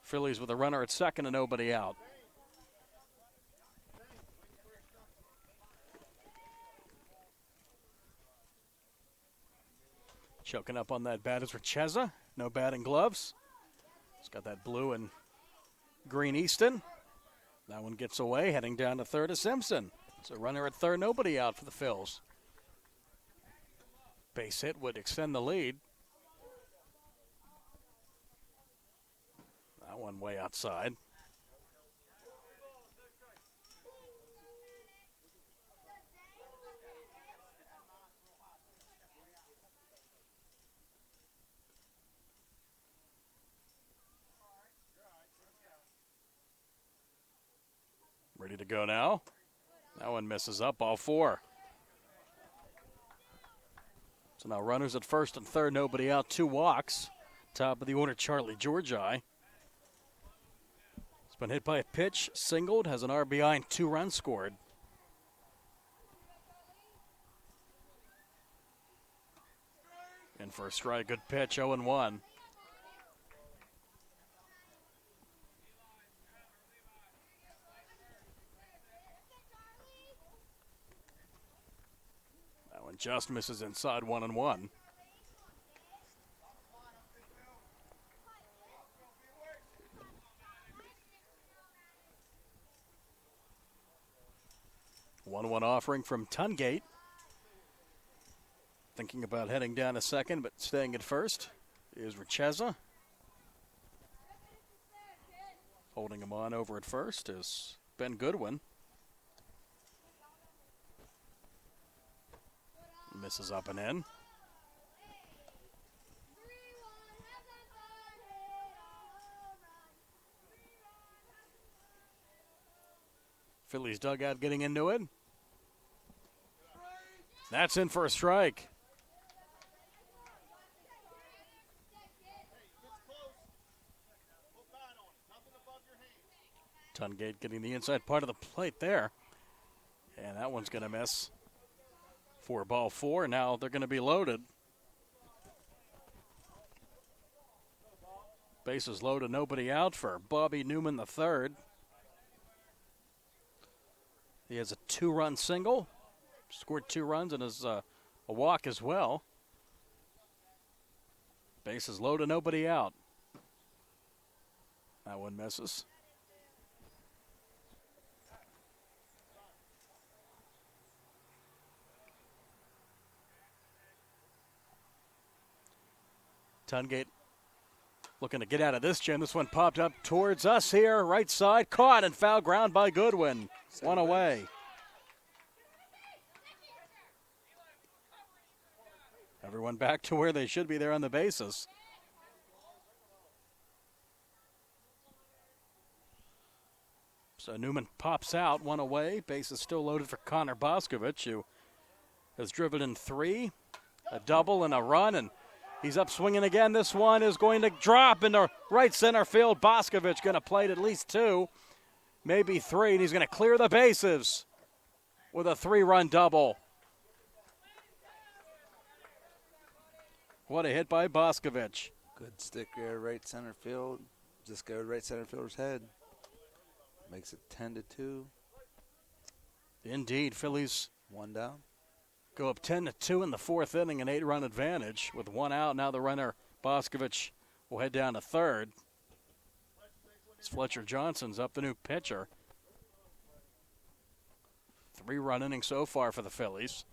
Phillies with a runner at second and nobody out. Choking up on that bat is Richeza. No batting gloves. He's got that blue and green Easton. That one gets away, heading down to third is Simpson. So runner at third, nobody out for the Phils. Base hit would extend the lead. That one way outside. Ready to go now. That one misses up, ball 4. So now runners at first and third, nobody out, 2 walks. Top of the order, Charlie Georgi. It's been hit by a pitch, singled, has an RBI and 2 runs scored. In for a strike, good pitch, 0-1. Just misses inside, 1-1. One offering from Tungate. Thinking about heading down to second, but staying at first is Richeza. Holding him on over at first is Ben Goodwin. Misses up and in. Phillies dugout getting into it. That's in for a strike. Tungate getting the inside part of the plate there. And that one's going to miss. For ball 4, now they're going to be loaded. Bases loaded, nobody out for Bobby Newman III. He has a 2-run single, scored 2 runs and has a walk as well. Bases loaded, nobody out. That one misses. Tungate looking to get out of this jam. This one popped up towards us here. Right side, caught and foul ground by Goodwin. One away. Everyone back to where they should be there on the bases. So Newman pops out, 1 away. Base is still loaded for Connor Boscovich, who has driven in 3, a double and a run, and he's up swinging again. This one is going to drop into right center field. Boscovich going to play it at least 2, maybe 3, and he's going to clear the bases with a 3-run double. What a hit by Boscovich. Good stick there, right center field. Just go right center fielder's head. Makes it 10-2. Indeed, Phillies 1 down. Go up 10-2 in the 4th inning, an 8-run advantage. With 1 out, now the runner, Boscovich, will head down to third. As Fletcher Johnson's up, the new pitcher. 3-run inning so far for the Phillies.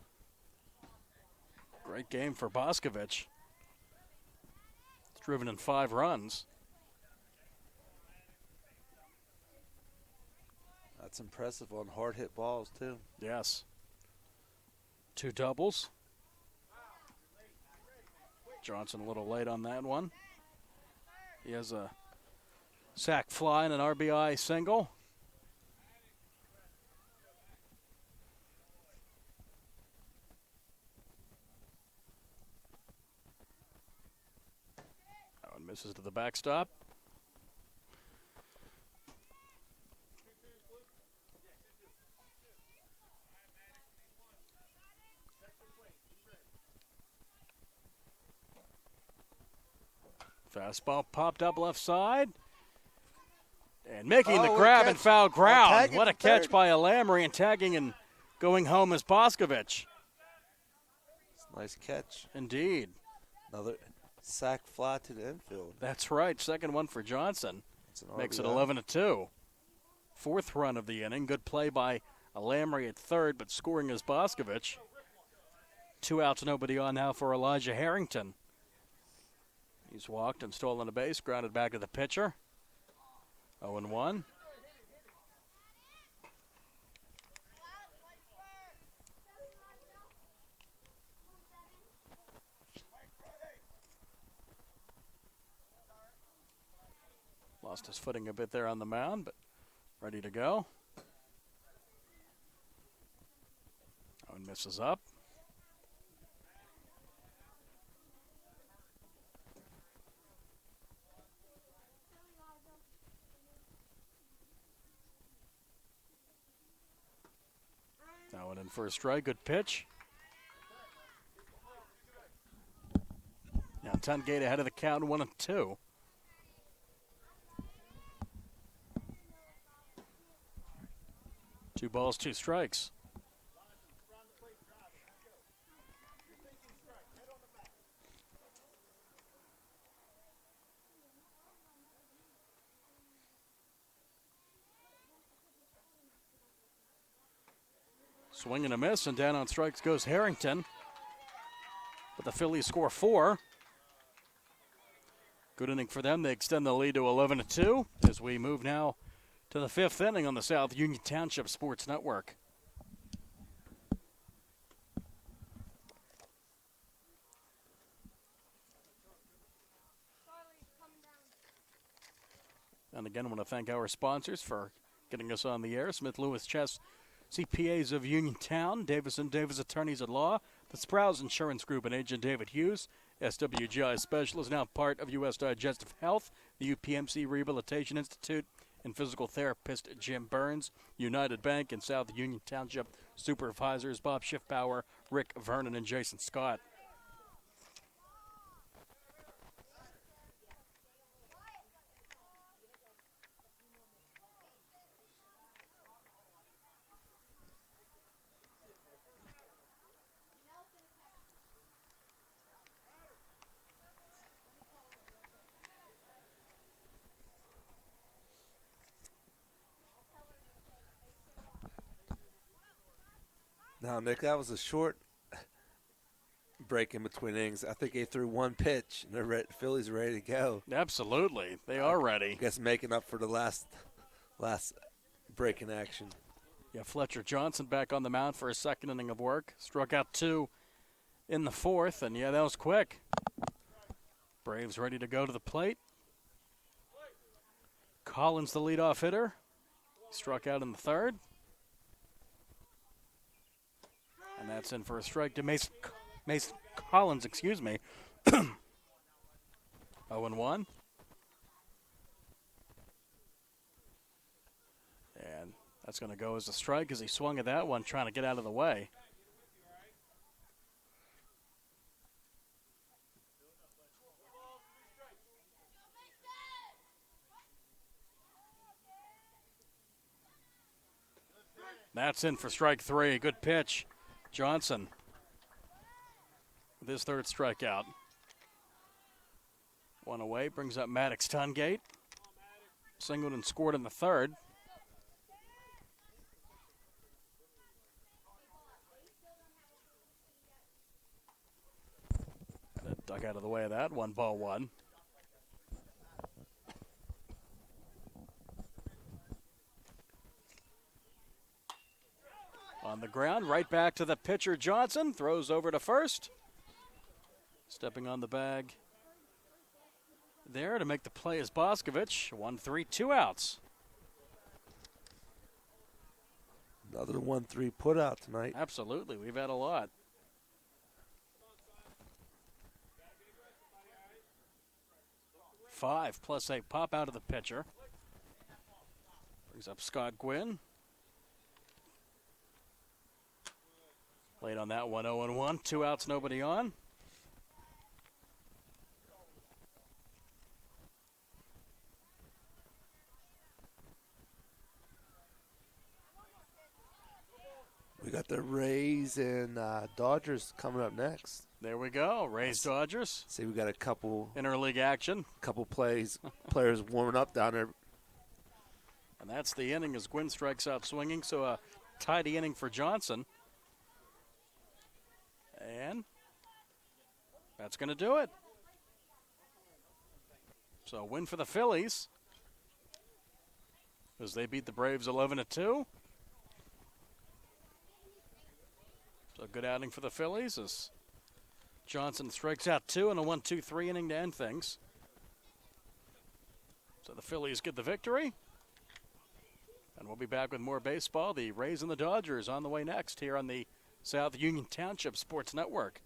Great game for Boscovich. He's driven in 5 runs. That's impressive on hard hit balls, too. Yes. 2 doubles. Johnson a little late on that one. He has a sac fly and an RBI single. That one misses to the backstop. Fastball popped up left side. And making the grab and foul ground. What a catch by Alamry, and tagging and going home is Boscovich. Nice catch. Indeed. Another sac fly to the infield. That's right. Second one for Johnson. An Makes it RBI. 11-2. fourth run of the inning. Good play by Lamry at third, but scoring is Boscovich. 2 outs, nobody on now for Elijah Harrington. He's walked and stolen a base, grounded back to the pitcher. 0-1. Lost his footing a bit there on the mound, but ready to go. Owen misses up. Now in for a strike, good pitch. Now Tungate ahead of the count, 1-2. Two balls, two strikes. Swing and a miss, and down on strikes goes Harrington. But the Phillies score 4. Good inning for them. They extend the lead to 11-2 as we move now to the 5th inning on the South Union Township Sports Network. And again, I want to thank our sponsors for getting us on the air. Smith Lewis Chess CPAs of Uniontown, Davis & Davis Attorneys at Law, the Sprouse Insurance Group and Agent David Hughes, SWGI Specialist, now part of U.S. Digestive Health, the UPMC Rehabilitation Institute, and physical therapist Jim Burns, United Bank in South Union Township, supervisors Bob Schiffbauer, Rick Vernon, and Jason Scott. Now, Nick, that was a short break in between innings. I think they threw one pitch, and the Phillies are ready to go. Absolutely. They are ready. I guess making up for the last break in action. Yeah, Fletcher Johnson back on the mound for his second inning of work. Struck out 2 in the 4th, and yeah, that was quick. Braves ready to go to the plate. Collins, the leadoff hitter. Struck out in the 3rd. And that's in for a strike to Mason Collins, 0-1. And that's going to go as a strike as he swung at that one, trying to get out of the way. That's in for strike 3. Good pitch. Johnson with his 3rd strikeout. One away, brings up Maddox Tungate. Singled and scored in the 3rd. Dug out of the way of that. 1-1. On the ground, right back to the pitcher Johnson. Throws over to first. Stepping on the bag there to make the play is Boscovich. 1-3, 2 outs. Another 1-3 put out tonight. Absolutely, we've had a lot. Five plus a pop out of the pitcher. Brings up Scott Gwynn. Late on that one, 0-1. 2 outs, nobody on. We got the Rays and Dodgers coming up next. There we go. Rays Dodgers. See, we got a couple Interleague action. players warming up down there. And that's the inning as Gwynn strikes out swinging. So a tidy inning for Johnson. And that's going to do it. So a win for the Phillies as they beat the Braves 11-2. So a good outing for the Phillies as Johnson strikes out 2 in a 1-2-3 inning to end things. So the Phillies get the victory. And we'll be back with more baseball. The Rays and the Dodgers on the way next here on the South Union Township Sports Network.